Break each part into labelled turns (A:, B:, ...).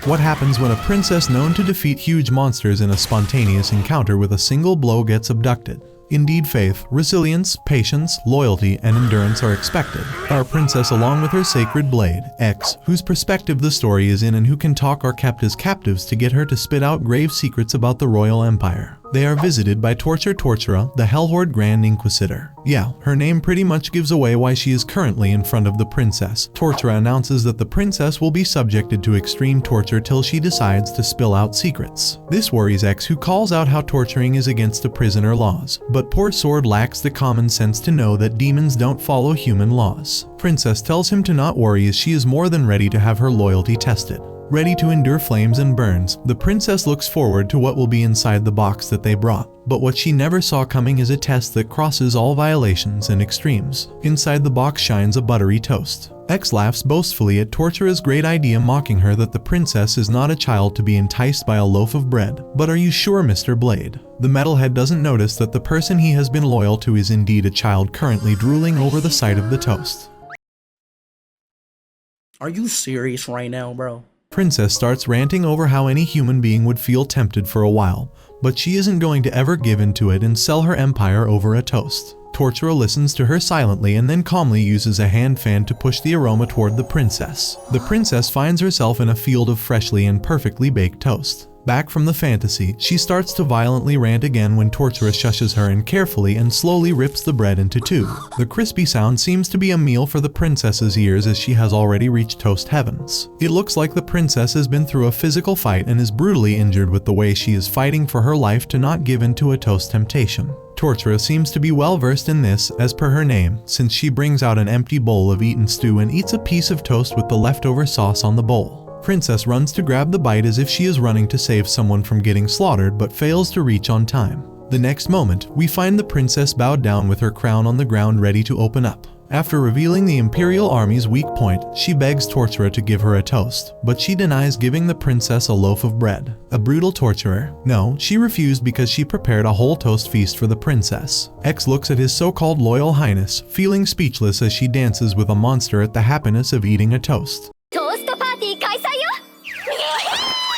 A: What happens when a princess known to defeat huge monsters in a spontaneous encounter with a single blow gets abducted? Indeed, faith, resilience, patience, loyalty, and endurance are expected. Our princess, along with her sacred blade, X, whose perspective the story is in and who can talk, are kept as captives to get her to spit out grave secrets about the royal empire. They are visited by Tortura, the Hellhorde Grand Inquisitor. Yeah, her name pretty much gives away why she is currently in front of the princess. Tortura announces that the princess will be subjected to extreme torture till she decides to spill out secrets. This worries X, who calls out how torturing is against the prisoner laws. But poor Sword lacks the common sense to know that demons don't follow human laws. Princess tells him to not worry as she is more than ready to have her loyalty tested. Ready to endure flames and burns, the princess looks forward to what will be inside the box that they brought. But what she never saw coming is a test that crosses all violations and extremes. Inside the box shines a buttery toast. X laughs boastfully at Tortura's great idea, mocking her that the princess is not a child to be enticed by a loaf of bread. But are you sure, Mr. Blade? The metalhead doesn't notice that the person he has been loyal to is indeed a child currently drooling over the sight of the toast.
B: Are you serious right now, bro?
A: Princess starts ranting over how any human being would feel tempted for a while, but she isn't going to ever give in to it and sell her empire over a toast. Tortura listens to her silently and then calmly uses a hand fan to push the aroma toward the princess. The princess finds herself in a field of freshly and perfectly baked toast. Back from the fantasy, she starts to violently rant again when Tortura shushes her and carefully and slowly rips the bread into two. The crispy sound seems to be a meal for the princess's ears as she has already reached toast heavens. It looks like the princess has been through a physical fight and is brutally injured with the way she is fighting for her life to not give in to a toast temptation. Tortura seems to be well versed in this, as per her name, since she brings out an empty bowl of eaten stew and eats a piece of toast with the leftover sauce on the bowl. Princess runs to grab the bite as if she is running to save someone from getting slaughtered, but fails to reach on time. The next moment, we find the princess bowed down with her crown on the ground ready to open up. After revealing the Imperial Army's weak point, she begs Tortura to give her a toast, but she denies giving the princess a loaf of bread. A brutal torturer. No, she refused because she prepared a whole toast feast for the princess. X looks at his so-called loyal highness, feeling speechless as she dances with a monster at the happiness of eating a toast.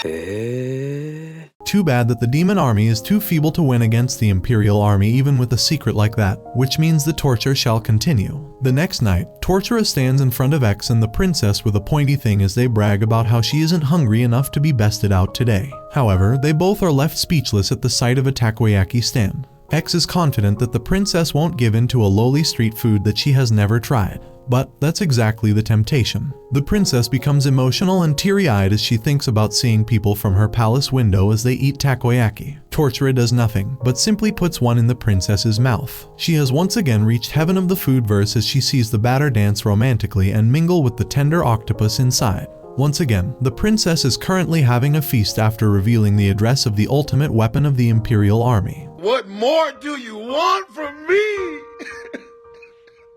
A: Too bad that the demon army is too feeble to win against the Imperial army even with a secret like that, which means the torture shall continue. The next night, Tortura stands in front of X and the princess with a pointy thing as they brag about how she isn't hungry enough to be bested out today. However, they both are left speechless at the sight of a takoyaki stand. X is confident that the princess won't give in to a lowly street food that she has never tried. But that's exactly the temptation. The princess becomes emotional and teary-eyed as she thinks about seeing people from her palace window as they eat takoyaki. Tortura does nothing, but simply puts one in the princess's mouth. She has once again reached heaven of the food verse as she sees the batter dance romantically and mingle with the tender octopus inside. Once again, the princess is currently having a feast after revealing the address of the ultimate weapon of the Imperial Army.
C: What more do you want from me?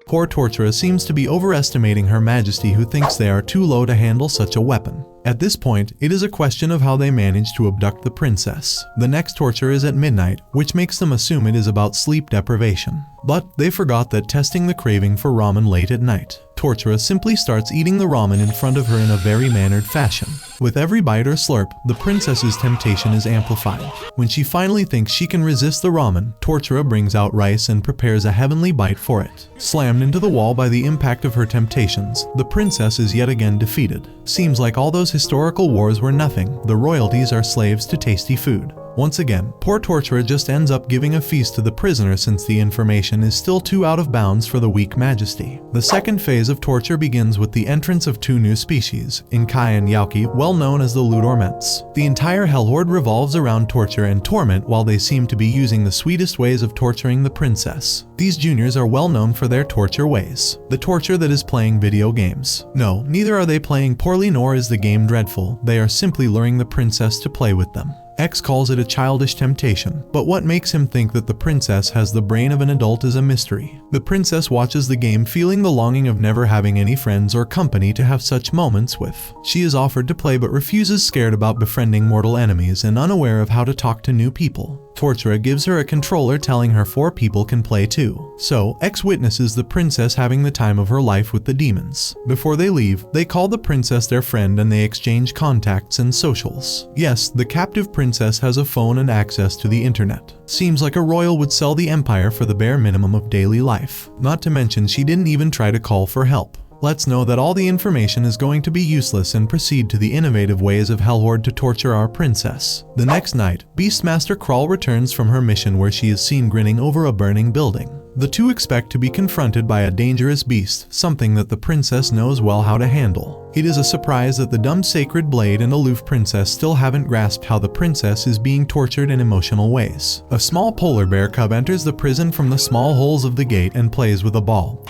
A: Poor Tortura seems to be overestimating Her Majesty, who thinks they are too low to handle such a weapon. At this point, it is a question of how they manage to abduct the princess. The next torture is at midnight, which makes them assume it is about sleep deprivation. But they forgot that testing the craving for ramen late at night. Tortura simply starts eating the ramen in front of her in a very mannered fashion. With every bite or slurp, the princess's temptation is amplified. When she finally thinks she can resist the ramen, Tortura brings out rice and prepares a heavenly bite for it. Slammed into the wall by the impact of her temptations, the princess is yet again defeated. Seems like all those historical wars were nothing. The royalties are slaves to tasty food. Once again, poor Tortura just ends up giving a feast to the prisoner since the information is still too out of bounds for the weak majesty. The second phase of torture begins with the entrance of two new species, Inkai and Yauki, well known as the Ludorments. The entire Hellhorde revolves around torture and torment, while they seem to be using the sweetest ways of torturing the princess. These juniors are well known for their torture ways. The torture that is playing video games. No, neither are they playing poorly nor is the game dreadful. They are simply luring the princess to play with them. X calls it a childish temptation, but what makes him think that the princess has the brain of an adult is a mystery. The princess watches the game, feeling the longing of never having any friends or company to have such moments with. She is offered to play but refuses, scared about befriending mortal enemies and unaware of how to talk to new people. Tortura gives her a controller telling her 4 people can play too. So, X witnesses the princess having the time of her life with the demons. Before they leave, they call the princess their friend and they exchange contacts and socials. Yes, the captive princess has a phone and access to the internet. Seems like a royal would sell the empire for the bare minimum of daily life. Not to mention she didn't even try to call for help. Let's know that all the information is going to be useless and proceed to the innovative ways of Hellhorde to torture our princess. The next night, Beastmaster Kral returns from her mission where she is seen grinning over a burning building. The two expect to be confronted by a dangerous beast, something that the princess knows well how to handle. It is a surprise that the dumb sacred blade and aloof princess still haven't grasped how the princess is being tortured in emotional ways. A small polar bear cub enters the prison from the small holes of the gate and plays with a ball.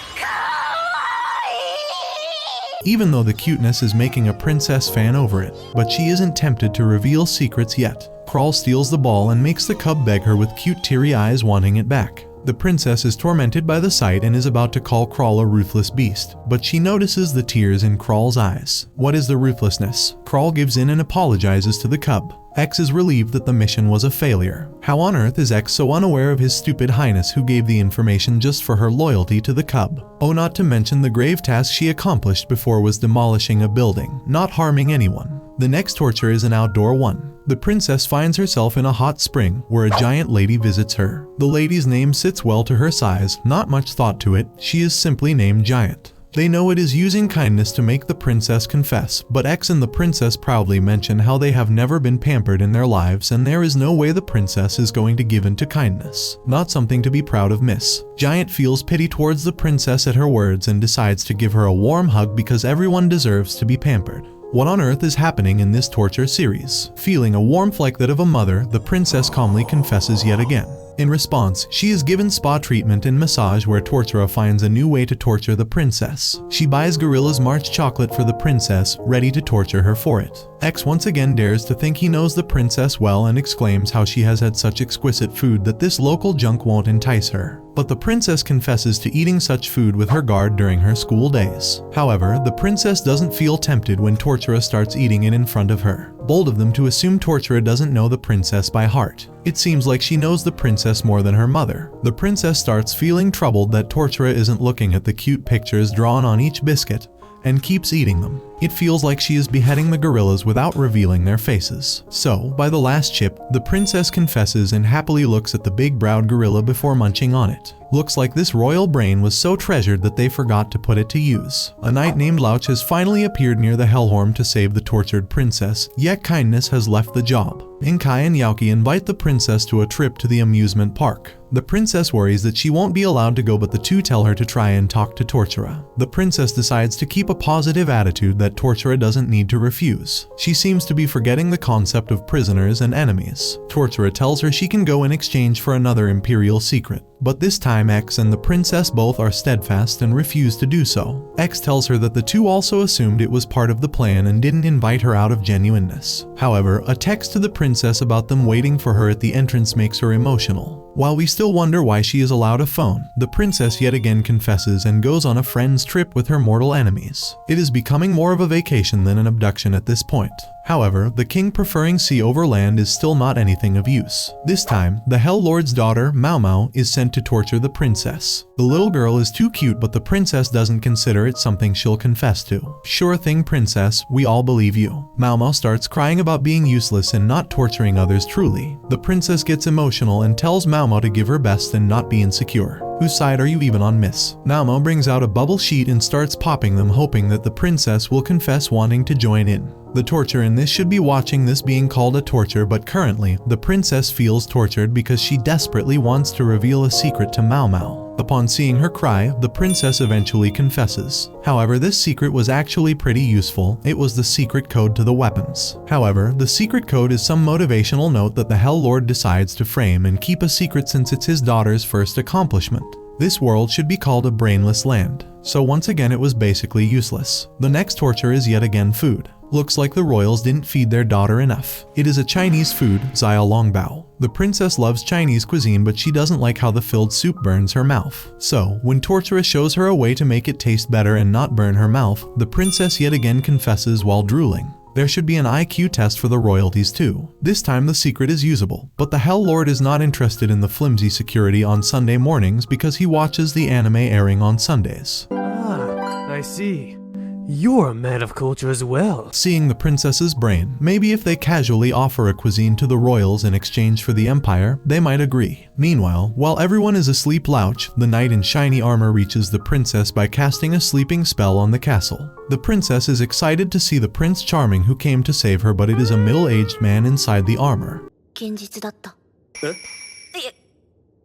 A: Even though the cuteness is making a princess fan over it, but she isn't tempted to reveal secrets yet. Kral steals the ball and makes the cub beg her with cute teary eyes wanting it back. The princess is tormented by the sight and is about to call Kral a ruthless beast, but she notices the tears in Kral's eyes. What is the ruthlessness? Kral gives in and apologizes to the cub. X is relieved that the mission was a failure. How on earth is X so unaware of his stupid highness who gave the information just for her loyalty to the cub? Oh, not to mention the grave task she accomplished before was demolishing a building, not harming anyone. The next torture is an outdoor one. The princess finds herself in a hot spring where a giant lady visits her. The lady's name sits well to her size, not much thought to it, she is simply named Giant. They know it is using kindness to make the princess confess, but X and the princess proudly mention how they have never been pampered in their lives and there is no way the princess is going to give in to kindness. Not something to be proud of, miss. Giant feels pity towards the princess at her words and decides to give her a warm hug because everyone deserves to be pampered. What on earth is happening in this torture series? Feeling a warmth like that of a mother, the princess calmly confesses yet again. In response, she is given spa treatment and massage where Tortura finds a new way to torture the princess. She buys Gorilla's March chocolate for the princess, ready to torture her for it. X once again dares to think he knows the princess well and exclaims how she has had such exquisite food that this local junk won't entice her. But the princess confesses to eating such food with her guard during her school days. However, the princess doesn't feel tempted when Tortura starts eating it in front of her. Bold of them to assume Tortura doesn't know the princess by heart. It seems like she knows the princess more than her mother. The princess starts feeling troubled that Tortura isn't looking at the cute pictures drawn on each biscuit and keeps eating them. It feels like she is beheading the gorillas without revealing their faces. So, by the last chip, the princess confesses and happily looks at the big-browed gorilla before munching on it. Looks like this royal brain was so treasured that they forgot to put it to use. A knight named Louch has finally appeared near the Hellhorn to save the tortured princess, yet kindness has left the job. Inkai and Yauki invite the princess to a trip to the amusement park. The princess worries that she won't be allowed to go, but the two tell her to try and talk to Tortura. The princess decides to keep a positive attitude that Tortura doesn't need to refuse. She seems to be forgetting the concept of prisoners and enemies. Tortura tells her she can go in exchange for another imperial secret. But this time X and the princess both are steadfast and refuse to do so. X tells her that the two also assumed it was part of the plan and didn't invite her out of genuineness. However, a text to the princess about them waiting for her at the entrance makes her emotional. While we still wonder why she is allowed a phone, the princess yet again confesses and goes on a friend's trip with her mortal enemies. It is becoming more of a vacation than an abduction at this point. However, the king preferring sea over land is still not anything of use. This time, the Hell Lord's daughter, Mau Mau, is sent to torture the princess. The little girl is too cute, but the princess doesn't consider it something she'll confess to. Sure thing, princess, we all believe you. Mau Mau starts crying about being useless and not torturing others truly. The princess gets emotional and tells Mau Mau to give her best and not be insecure. Whose side are you even on, miss? Mau Mau brings out a bubble sheet and starts popping them, hoping that the princess will confess wanting to join in. The torture in this should be watching this being called a torture, but currently, the princess feels tortured because she desperately wants to reveal a secret to Mau Mau. Upon seeing her cry, the princess eventually confesses. However, this secret was actually pretty useful. It was the secret code to the weapons. However, the secret code is some motivational note that the Hell Lord decides to frame and keep a secret since it's his daughter's first accomplishment. This world should be called a brainless land. So once again it was basically useless. The next torture is yet again food. Looks like the royals didn't feed their daughter enough. It is a Chinese food, Zaya Longbao. The princess loves Chinese cuisine, but she doesn't like how the filled soup burns her mouth. So, when Tortura shows her a way to make it taste better and not burn her mouth, the princess yet again confesses while drooling. There should be an IQ test for the royalties too. This time the secret is usable, but the Hell Lord is not interested in the flimsy security on Sunday mornings because he watches the anime airing on Sundays.
D: Ah, I see. You're a man of culture as well.
A: Seeing the princess's brain, maybe if they casually offer a cuisine to the royals in exchange for the empire, they might agree. Meanwhile, while everyone is asleep, Louch, the knight in shiny armor, reaches the princess by casting a sleeping spell on the castle. The princess is excited to see the Prince Charming who came to save her, but it is a middle-aged man inside the armor.
E: 現実だった。いえ、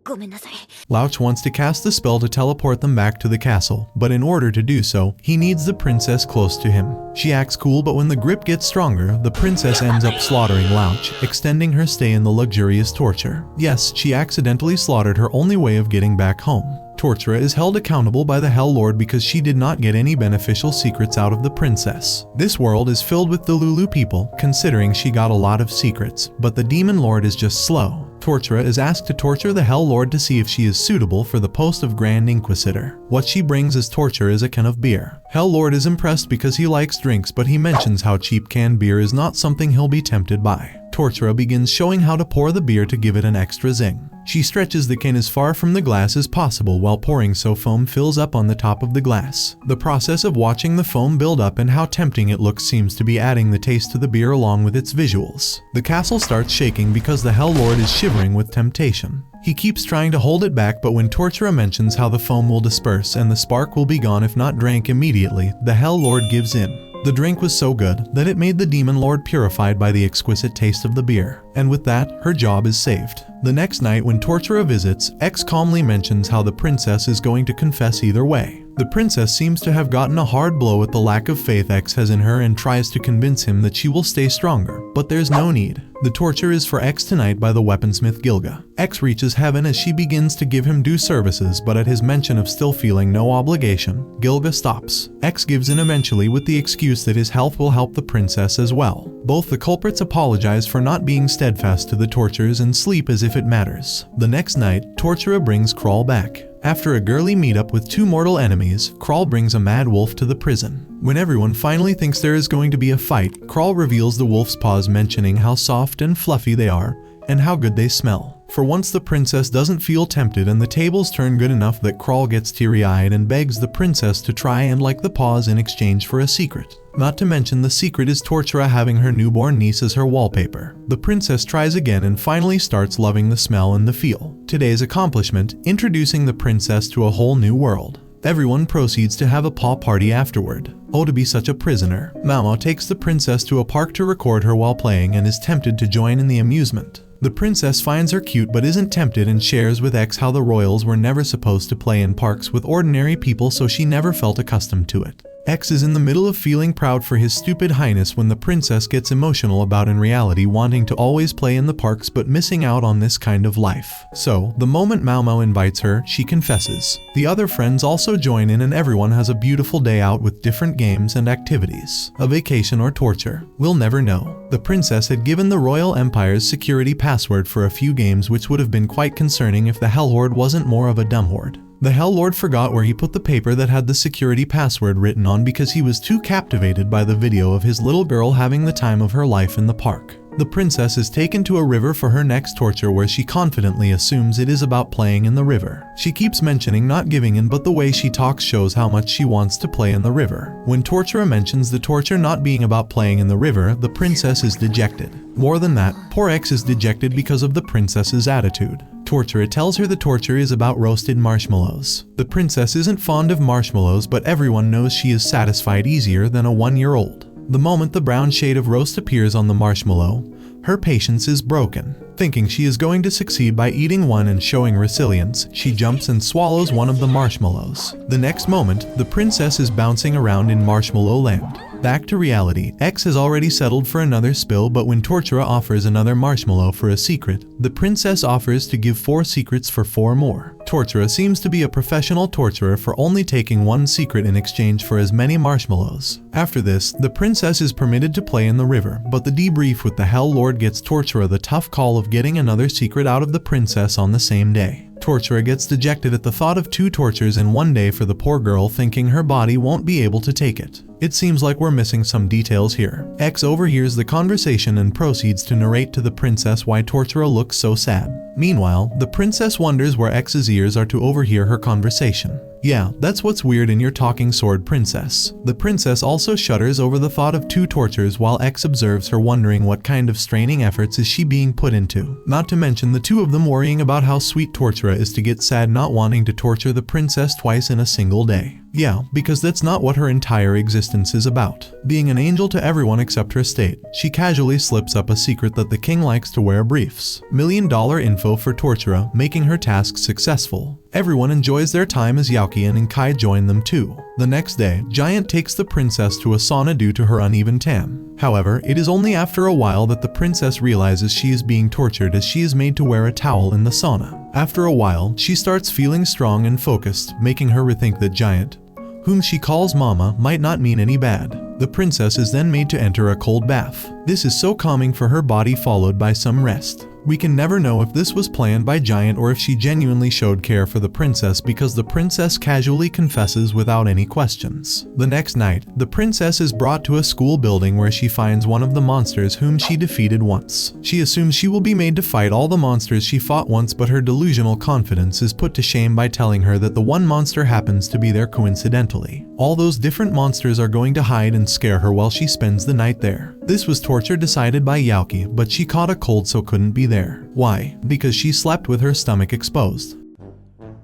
E: ごめんなさい。
A: Louch wants to cast the spell to teleport them back to the castle, but in order to do so, he needs the princess close to him. She acts cool, but when the grip gets stronger, the princess ends up slaughtering Louch, extending her stay in the luxurious torture. Yes, she accidentally slaughtered her only way of getting back home. Tortura is held accountable by the Hell Lord because she did not get any beneficial secrets out of the princess. This world is filled with the Lulu people, considering she got a lot of secrets, but the Demon Lord is just slow. Tortura is asked to torture the Hell Lord to see if she is suitable for the post of Grand Inquisitor. What she brings as torture is a can of beer. Hell Lord is impressed because he likes drinks, but he mentions how cheap canned beer is not something he'll be tempted by. Tortura begins showing how to pour the beer to give it an extra zing. She stretches the can as far from the glass as possible while pouring so foam fills up on the top of the glass. The process of watching the foam build up and how tempting it looks seems to be adding the taste to the beer along with its visuals. The castle starts shaking because the Hell Lord is shivering with temptation. He keeps trying to hold it back, but when Tortura mentions how the foam will disperse and the spark will be gone if not drank immediately, the Hell Lord gives in. The drink was so good that it made the Demon Lord purified by the exquisite taste of the beer, and with that, her job is saved. The next night when Tortura visits, X calmly mentions how the princess is going to confess either way. The princess seems to have gotten a hard blow at the lack of faith X has in her and tries to convince him that she will stay stronger, but there's no need. The torture is for X tonight by the weaponsmith Gilga. X reaches heaven as she begins to give him due services, but at his mention of still feeling no obligation, Gilga stops. X gives in eventually with the excuse that his health will help the princess as well. Both the culprits apologize for not being steadfast to the tortures and sleep as if it matters. The next night, Tortura brings Crawl back. After a girly meetup with two mortal enemies, Crawl brings a mad wolf to the prison. When everyone finally thinks there is going to be a fight, Crawl reveals the wolf's paws, mentioning how soft and fluffy they are and how good they smell. For once the princess doesn't feel tempted and the tables turn good enough that Crawl gets teary-eyed and begs the princess to try and lick the paws in exchange for a secret. Not to mention the secret is Tortura having her newborn niece as her wallpaper. The princess tries again and finally starts loving the smell and the feel. Today's accomplishment, introducing the princess to a whole new world. Everyone proceeds to have a paw party afterward. Oh, to be such a prisoner. Mao takes the princess to a park to record her while playing and is tempted to join in the amusement. The princess finds her cute but isn't tempted and shares with X how the royals were never supposed to play in parks with ordinary people, so she never felt accustomed to it. X is in the middle of feeling proud for his stupid highness when the princess gets emotional about in reality wanting to always play in the parks but missing out on this kind of life. So, the moment Mao invites her, she confesses. The other friends also join in and everyone has a beautiful day out with different games and activities. A vacation or torture? We'll never know. The princess had given the Royal Empire's security password for a few games, which would have been quite concerning if the Hell Lord wasn't more of a dumbhorde. The Hell Lord forgot where he put the paper that had the security password written on because he was too captivated by the video of his little girl having the time of her life in the park. The princess is taken to a river for her next torture, where she confidently assumes it is about playing in the river. She keeps mentioning not giving in, but the way she talks shows how much she wants to play in the river. When Tortura mentions the torture not being about playing in the river, the princess is dejected. More than that, poor X is dejected because of the princess's attitude. Tortura tells her the torture is about roasted marshmallows. The princess isn't fond of marshmallows, but everyone knows she is satisfied easier than a 1-year-old. The moment the brown shade of roast appears on the marshmallow, her patience is broken. Thinking she is going to succeed by eating one and showing resilience, she jumps and swallows one of the marshmallows. The next moment, the princess is bouncing around in Marshmallow Land. Back to reality, X has already settled for another spill, but when Tortura offers another marshmallow for a secret, the princess offers to give 4 secrets for 4 more. Tortura seems to be a professional torturer for only taking 1 secret in exchange for as many marshmallows. After this, the princess is permitted to play in the river, but the debrief with the Hell Lord gets Tortura the tough call of getting another secret out of the princess on the same day. Tortura gets dejected at the thought of 2 tortures in one day for the poor girl, thinking her body won't be able to take it. It seems like we're missing some details here. X overhears the conversation and proceeds to narrate to the princess why Tortura looks so sad. Meanwhile, the princess wonders where X's ears are to overhear her conversation. Yeah, that's what's weird in your talking sword princess. The princess also shudders over the thought of two tortures while X observes her, wondering what kind of straining efforts is she being put into. Not to mention the two of them worrying about how sweet Tortura is to get sad not wanting to torture the princess twice in a single day. Yeah, because that's not what her entire existence is about. Being an angel to everyone except her state, she casually slips up a secret that the king likes to wear briefs. $1 million info for Tortura, making her task successful. Everyone enjoys their time as Yauki and Kai join them too. The next day, Giant takes the princess to a sauna due to her uneven tan. However, it is only after a while that the princess realizes she is being tortured as she is made to wear a towel in the sauna. After a while, she starts feeling strong and focused, making her rethink that Giant, whom she calls Mama, might not mean any bad. The princess is then made to enter a cold bath. This is so calming for her body, followed by some rest. We can never know if this was planned by Giant or if she genuinely showed care for the princess, because the princess casually confesses without any questions. The next night, the princess is brought to a school building where she finds one of the monsters whom she defeated once. She assumes she will be made to fight all the monsters she fought once, but her delusional confidence is put to shame by telling her that the one monster happens to be there coincidentally. All those different monsters are going to hide and scare her while she spends the night there. This was torture decided by Yauki, but she caught a cold so couldn't be there. Why? Because she slept with her stomach exposed.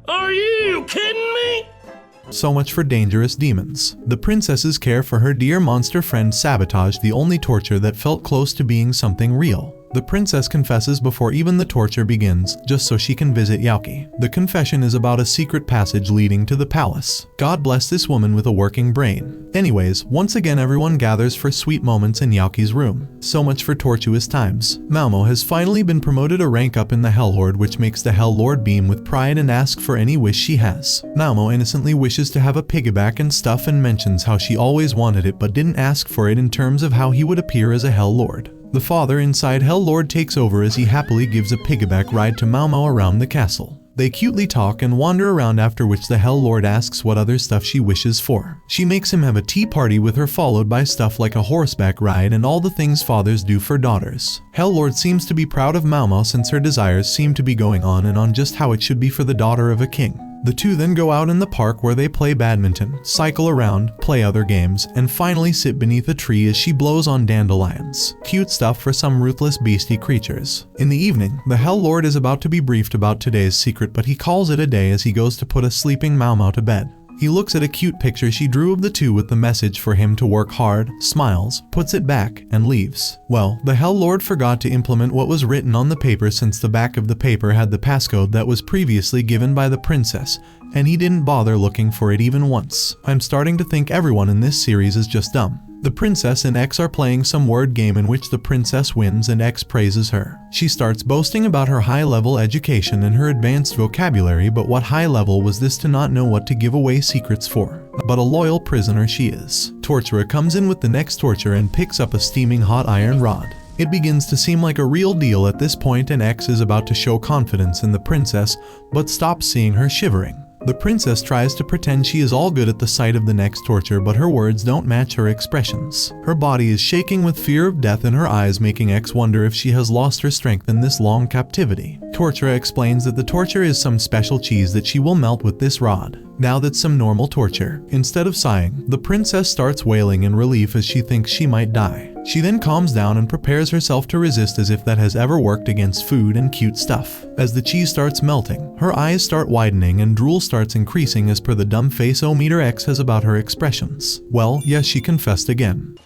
C: Are you kidding me?
A: So much for dangerous demons. The princess's care for her dear monster friend sabotaged the only torture that felt close to being something real. The princess confesses before even the torture begins, just so she can visit Yauki. The confession is about a secret passage leading to the palace. God bless this woman with a working brain. Anyways, once again everyone gathers for sweet moments in Yauki's room. So much for tortuous times. Malmo has finally been promoted a rank up in the Hell Lord, which makes the Hell Lord beam with pride and ask for any wish she has. Malmo innocently wishes to have a piggyback and stuff and mentions how she always wanted it but didn't ask for it in terms of how he would appear as a Hell Lord. The father inside Hell Lord takes over as he happily gives a piggyback ride to Malmo around the castle. They cutely talk and wander around, after which the Hell Lord asks what other stuff she wishes for. She makes him have a tea party with her, followed by stuff like a horseback ride and all the things fathers do for daughters. Hell Lord seems to be proud of Malmo since her desires seem to be going on and on just how it should be for the daughter of a king. The two then go out in the park where they play badminton, cycle around, play other games, and finally sit beneath a tree as she blows on dandelions. Cute stuff for some ruthless beastie creatures. In the evening, the Hell Lord is about to be briefed about today's secret, but he calls it a day as he goes to put a sleeping Malmo to bed. He looks at a cute picture she drew of the two with the message for him to work hard, smiles, puts it back, and leaves. Well, the Hell Lord forgot to implement what was written on the paper, since the back of the paper had the passcode that was previously given by the princess, and he didn't bother looking for it even once. I'm starting to think everyone in this series is just dumb. The princess and X are playing some word game in which the princess wins and X praises her. She starts boasting about her high-level education and her advanced vocabulary, but what high level was this to not know what to give away secrets for? But a loyal prisoner she is. Tortura comes in with the next torture and picks up a steaming hot iron rod. It begins to seem like a real deal at this point, and X is about to show confidence in the princess, but stops, seeing her shivering. The princess tries to pretend she is all good at the sight of the next torture, but her words don't match her expressions. Her body is shaking with fear of death in her eyes, making X wonder if she has lost her strength in this long captivity. Tortura explains that the torture is some special cheese that she will melt with this rod. Now that's some normal torture. Instead of sighing, the princess starts wailing in relief as she thinks she might die. She then calms down and prepares herself to resist, as if that has ever worked against food and cute stuff. As the cheese starts melting, her eyes start widening and drool starts increasing as per the dumb face-o-meter X has about her expressions. Well, yes, she confessed again.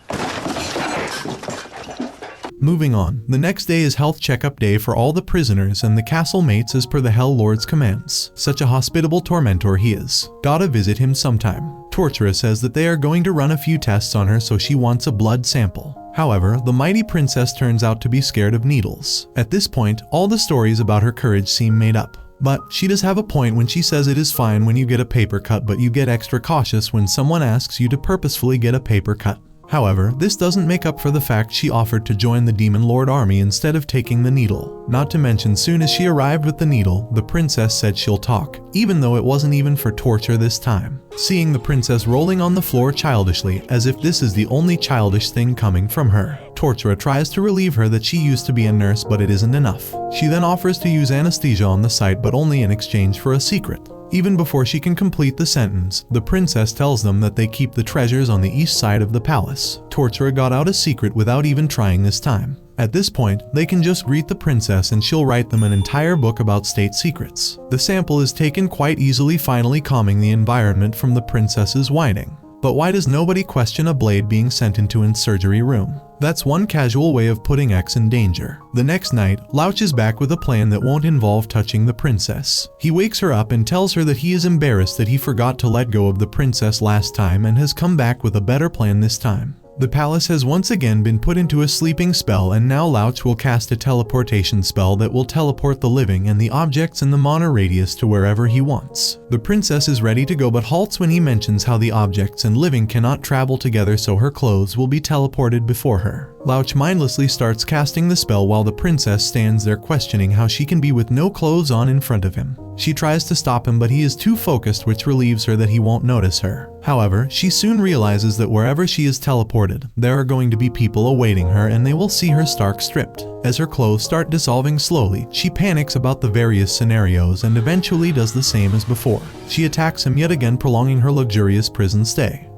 A: Moving on, the next day is health checkup day for all the prisoners and the castle mates as per the Hell Lord's commands. Such a hospitable tormentor he is. Gotta visit him sometime. Tortura says that they are going to run a few tests on her, so she wants a blood sample. However, the mighty princess turns out to be scared of needles. At this point, all the stories about her courage seem made up. But she does have a point when she says it is fine when you get a paper cut, but you get extra cautious when someone asks you to purposefully get a paper cut. However, this doesn't make up for the fact she offered to join the Demon Lord army instead of taking the needle. Not to mention, soon as she arrived with the needle, the princess said she'll talk, even though it wasn't even for torture this time. Seeing the princess rolling on the floor childishly, as if this is the only childish thing coming from her, Tortura tries to relieve her that she used to be a nurse, but it isn't enough. She then offers to use anesthesia on the site, but only in exchange for a secret. Even before she can complete the sentence, the princess tells them that they keep the treasures on the east side of the palace. Tortura got out a secret without even trying this time. At this point, they can just greet the princess and she'll write them an entire book about state secrets. The sample is taken quite easily, finally calming the environment from the princess's whining. But why does nobody question a blade being sent into an surgery room? That's one casual way of putting X in danger. The next night, Louch is back with a plan that won't involve touching the princess. He wakes her up and tells her that he is embarrassed that he forgot to let go of the princess last time and has come back with a better plan this time. The palace has once again been put into a sleeping spell, and now Louch will cast a teleportation spell that will teleport the living and the objects in the Mana radius to wherever he wants. The princess is ready to go but halts when he mentions how the objects and living cannot travel together, so her clothes will be teleported before her. Louch mindlessly starts casting the spell while the princess stands there questioning how she can be with no clothes on in front of him. She tries to stop him, but he is too focused, which relieves her that he won't notice her. However, she soon realizes that wherever she is teleported, there are going to be people awaiting her and they will see her stark stripped. As her clothes start dissolving slowly, she panics about the various scenarios and eventually does the same as before. She attacks him yet again, prolonging her luxurious prison stay.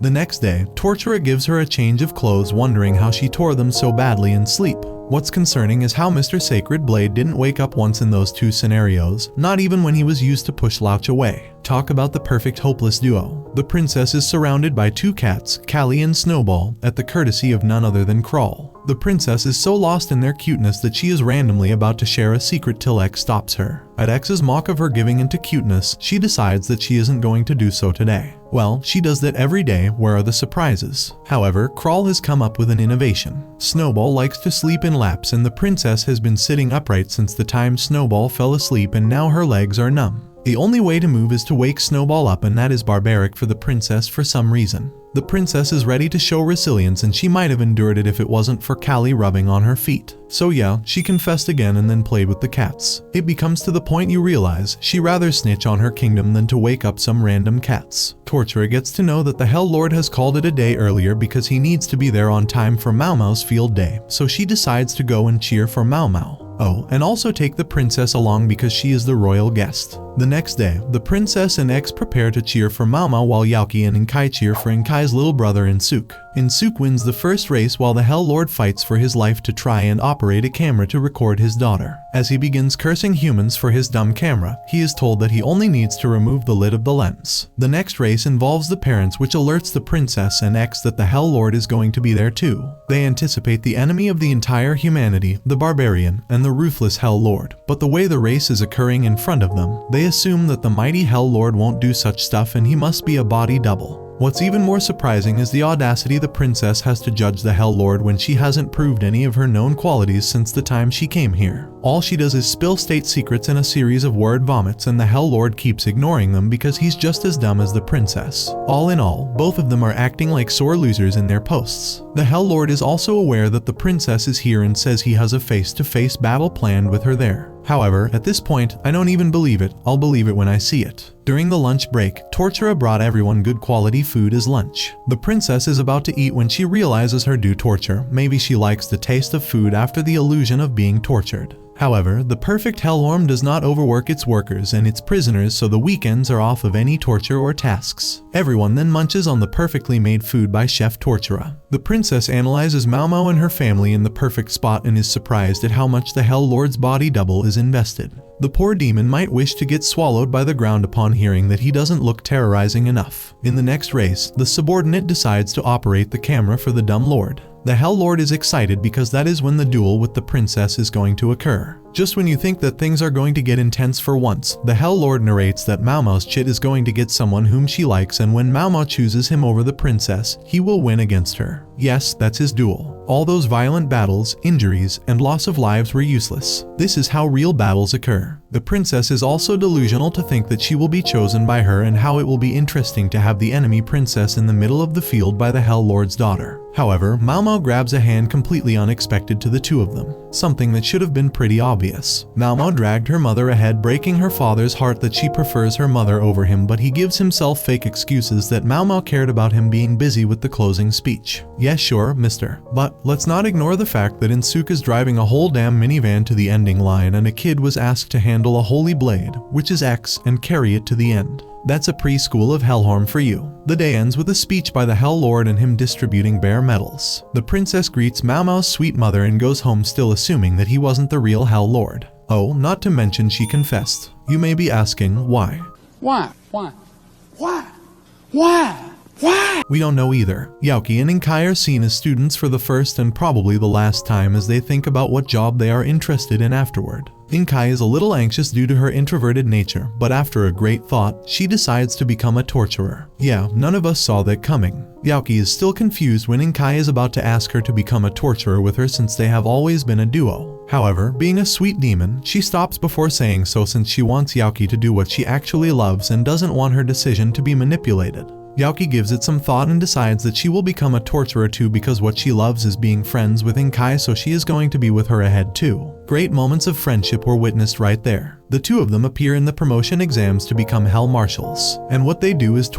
A: The next day, Tortura gives her a change of clothes, wondering how she tore them so badly in sleep. What's concerning is how Mr. Sacred Blade didn't wake up once in those two scenarios, not even when he was used to push Louch away. Talk about the perfect hopeless duo. The princess is surrounded by two cats, Callie and Snowball, at the courtesy of none other than Crawl. The princess is so lost in their cuteness that she is randomly about to share a secret till X stops her. At X's mock of her giving into cuteness, she decides that she isn't going to do so today. Well, she does that every day. Where are the surprises? However, Crawl has come up with an innovation. Snowball likes to sleep in laps, and the princess has been sitting upright since the time Snowball fell asleep, and now her legs are numb. The only way to move is to wake Snowball up, and that is barbaric for the princess for some reason. The princess is ready to show resilience, and she might have endured it if it wasn't for Callie rubbing on her feet. So yeah, she confessed again and then played with the cats. It becomes to the point you realize she rather snitch on her kingdom than to wake up some random cats. Tortura gets to know that the Hell Lord has called it a day earlier because he needs to be there on time for Mau Mau's field day, so she decides to go and cheer for Mau Mau. Oh, and also take the princess along because she is the royal guest. The next day, the princess and X prepare to cheer for Mau Mau while Yaoki and Inkai cheer for Inkai's little brother Insuk. Insuk wins the first race while the Hell Lord fights for his life to try and operate a camera to record his daughter. As he begins cursing humans for his dumb camera, he is told that he only needs to remove the lid of the lens. The next race involves the parents, which alerts the princess and X that the Hell Lord is going to be there too. They anticipate the enemy of the entire humanity, the barbarian, and the ruthless Hell Lord, but the way the race is occurring in front of them, they assume that the mighty Hell Lord won't do such stuff and he must be a body double. What's even more surprising is the audacity the princess has to judge the Hell Lord when she hasn't proved any of her known qualities since the time she came here. All she does is spill state secrets in a series of word vomits, and the Hell Lord keeps ignoring them because he's just as dumb as the princess. All in all, both of them are acting like sore losers in their posts. The Hell Lord is also aware that the princess is here and says he has a face-to-face battle planned with her there. However, at this point, I don't even believe it. I'll believe it when I see it. During the lunch break, Tortura brought everyone good quality food as lunch. The princess is about to eat when she realizes her due torture. Maybe she likes the taste of food after the illusion of being tortured. However, the perfect Hellworm does not overwork its workers and its prisoners, so the weekends are off of any torture or tasks. Everyone then munches on the perfectly made food by Chef Tortura. The princess analyzes Mau Mau and her family in the perfect spot and is surprised at how much the Hell Lord's body double is invested. The poor demon might wish to get swallowed by the ground upon hearing that he doesn't look terrorizing enough. In the next race, the subordinate decides to operate the camera for the dumb lord. The Hell Lord is excited because that is when the duel with the princess is going to occur. Just when you think that things are going to get intense for once, the Hell Lord narrates that Mau Mau's chit is going to get someone whom she likes, and when Mau Mau chooses him over the princess, he will win against her. Yes, that's his duel. all those violent battles, injuries, and loss of lives were useless. This is how real battles occur. The princess is also delusional to think that she will be chosen by her, and how it will be interesting to have the enemy princess in the middle of the field by the Hell Lord's daughter. However, Mao Mao grabs a hand completely unexpected to the two of them, something that should have been pretty obvious. Mao Mao dragged her mother ahead, breaking her father's heart that she prefers her mother over him, but he gives himself fake excuses that Mao Mao cared about him being busy with the closing speech. Yes, sure, mister. But let's not ignore the fact that Insuke is driving a whole damn minivan to the ending line, and a kid was asked to handle a holy blade, which is X, and carry it to the end. That's a preschool of Hellhorn for you. The day ends with a speech by the Hell Lord and him distributing bare medals. The princess greets Mao Mao's sweet mother and goes home, still assuming that he wasn't the real Hell Lord. Oh, not to mention she confessed. You may be asking, why?
F: Why? Why? Why? Why? Why?
A: We don't know either. Yaoki and Inkai are seen as students for the first and probably the last time as they think about what job they are interested in afterward. Inkai is a little anxious due to her introverted nature, but after a great thought, she decides to become a torturer. Yeah, none of us saw that coming. Yaoki is still confused when Inkai is about to ask her to become a torturer with her, since they have always been a duo. However, being a sweet demon, she stops before saying so, since she wants Yaoki to do what she actually loves and doesn't want her decision to be manipulated. Yaoki gives it some thought and decides that she will become a torturer too, because what she loves is being friends with Inkai, so she is going to be with her ahead too. Great moments of friendship were witnessed right there. The two of them appear in the promotion exams to become Hell Marshals, and what they do is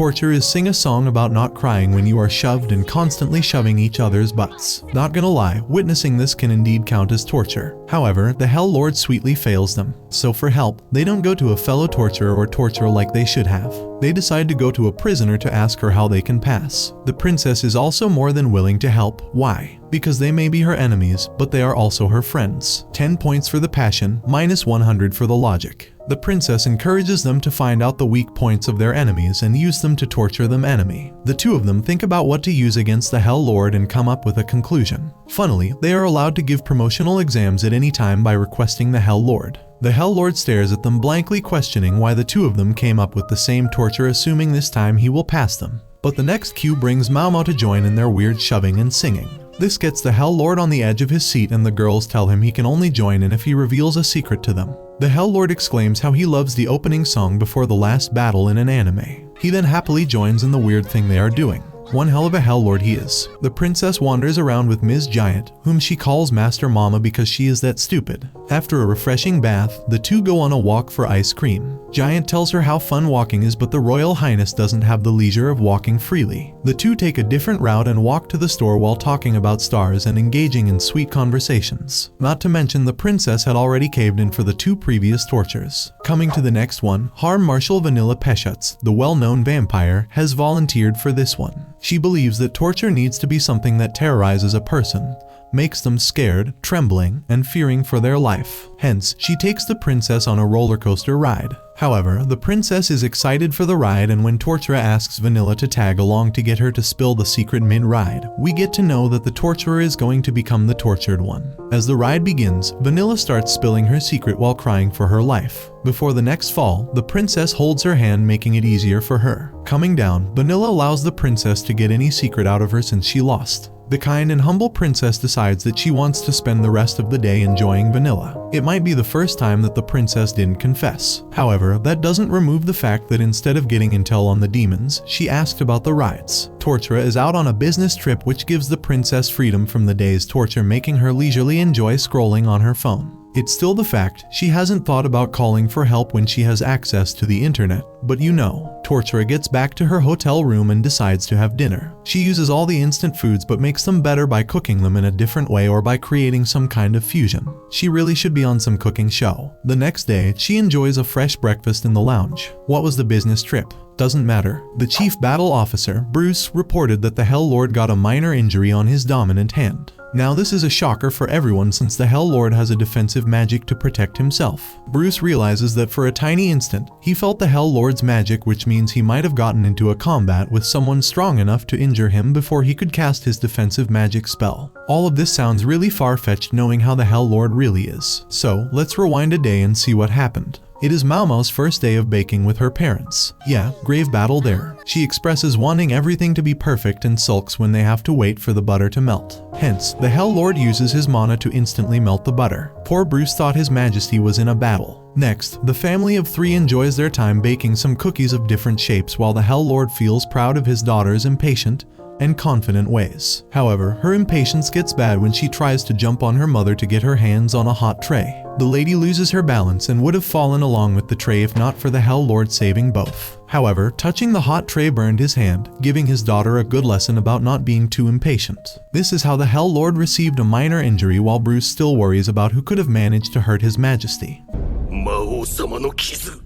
A: sing a song about not crying when you are shoved and constantly shoving each other's butts. Not gonna lie, witnessing this can indeed count as torture. However, the Hell Lord sweetly fails them, so for help, they don't go to a fellow torturer or torturer like they should have. They decide to go to a prisoner to ask her how they can pass. The princess is also more than willing to help. Why? Because they may be her enemies, but they are also her friends. 10 points for the passion, minus 100 for the logic. The princess encourages them to find out the weak points of their enemies and use them to torture them enemy. The two of them think about what to use against the Hell Lord and come up with a conclusion. Funnily, they are allowed to give promotional exams at any time by requesting the Hell Lord. The Hell Lord stares at them blankly, questioning why the two of them came up with the same torture, assuming this time he will pass them. But the next cue brings Mao Mao to join in their weird shoving and singing. This gets the Hell Lord on the edge of his seat, and the girls tell him he can only join in if he reveals a secret to them. The Hell Lord exclaims how he loves the opening song before the last battle in an anime. He then happily joins in the weird thing they are doing. One hell of a Hell Lord he is. The princess wanders around with Ms. Giant, whom she calls Master Mama because she is that stupid. After a refreshing bath, the two go on a walk for ice cream. Giant tells her how fun walking is, but the Royal Highness doesn't have the leisure of walking freely. The two take a different route and walk to the store while talking about stars and engaging in sweet conversations. Not to mention the princess had already caved in for the two previous tortures. Coming to the next one, Harm Marshal Vanilla Peshutz, the well-known vampire, has volunteered for this one. She believes that torture needs to be something that terrorizes a person, makes them scared, trembling, and fearing for their life. Hence, she takes the princess on a roller coaster ride. However, the princess is excited for the ride, and when Tortura asks Vanilla to tag along to get her to spill the secret mid-ride, we get to know that the torturer is going to become the tortured one. As the ride begins, Vanilla starts spilling her secret while crying for her life. Before the next fall, the princess holds her hand, making it easier for her. Coming down, Vanilla allows the princess to get any secret out of her since she lost. The kind and humble princess decides that she wants to spend the rest of the day enjoying Vanilla. It might be the first time that the princess didn't confess. However, that doesn't remove the fact that instead of getting intel on the demons, she asked about the rides. Tortura is out on a business trip, which gives the princess freedom from the day's torture, making her leisurely enjoy scrolling on her phone. It's still the fact she hasn't thought about calling for help when she has access to the internet. But you know, Tortura gets back to her hotel room and decides to have dinner. She uses all the instant foods but makes them better by cooking them in a different way or by creating some kind of fusion. She really should be on some cooking show. The next day, she enjoys a fresh breakfast in the lounge. What was the business trip? Doesn't matter. The chief battle officer, Bruce, reported that the Hell Lord got a minor injury on his dominant hand. Now this is a shocker for everyone since the Hell Lord has a defensive magic to protect himself. Bruce realizes that for a tiny instant, he felt the Hell Lord's magic, which means he might have gotten into a combat with someone strong enough to injure him before he could cast his defensive magic spell. All of this sounds really far-fetched knowing how the Hell Lord really is. So, let's rewind a day and see what happened. It is Mao Mao's first day of baking with her parents. Yeah, grave battle there. She expresses wanting everything to be perfect and sulks when they have to wait for the butter to melt. Hence, the Hell Lord uses his mana to instantly melt the butter. Poor Bruce thought his majesty was in a battle. Next, the family of 3 enjoys their time baking some cookies of different shapes while the Hell Lord feels proud of his daughter's impatient and confident ways. However, her impatience gets bad when she tries to jump on her mother to get her hands on a hot tray. The lady loses her balance and would have fallen along with the tray if not for the Hell Lord saving both. However, touching the hot tray burned his hand, giving his daughter a good lesson about not being too impatient. This is how the Hell Lord received a minor injury while Bruce still worries about who could have managed to hurt his majesty.
C: 魔王様の傷、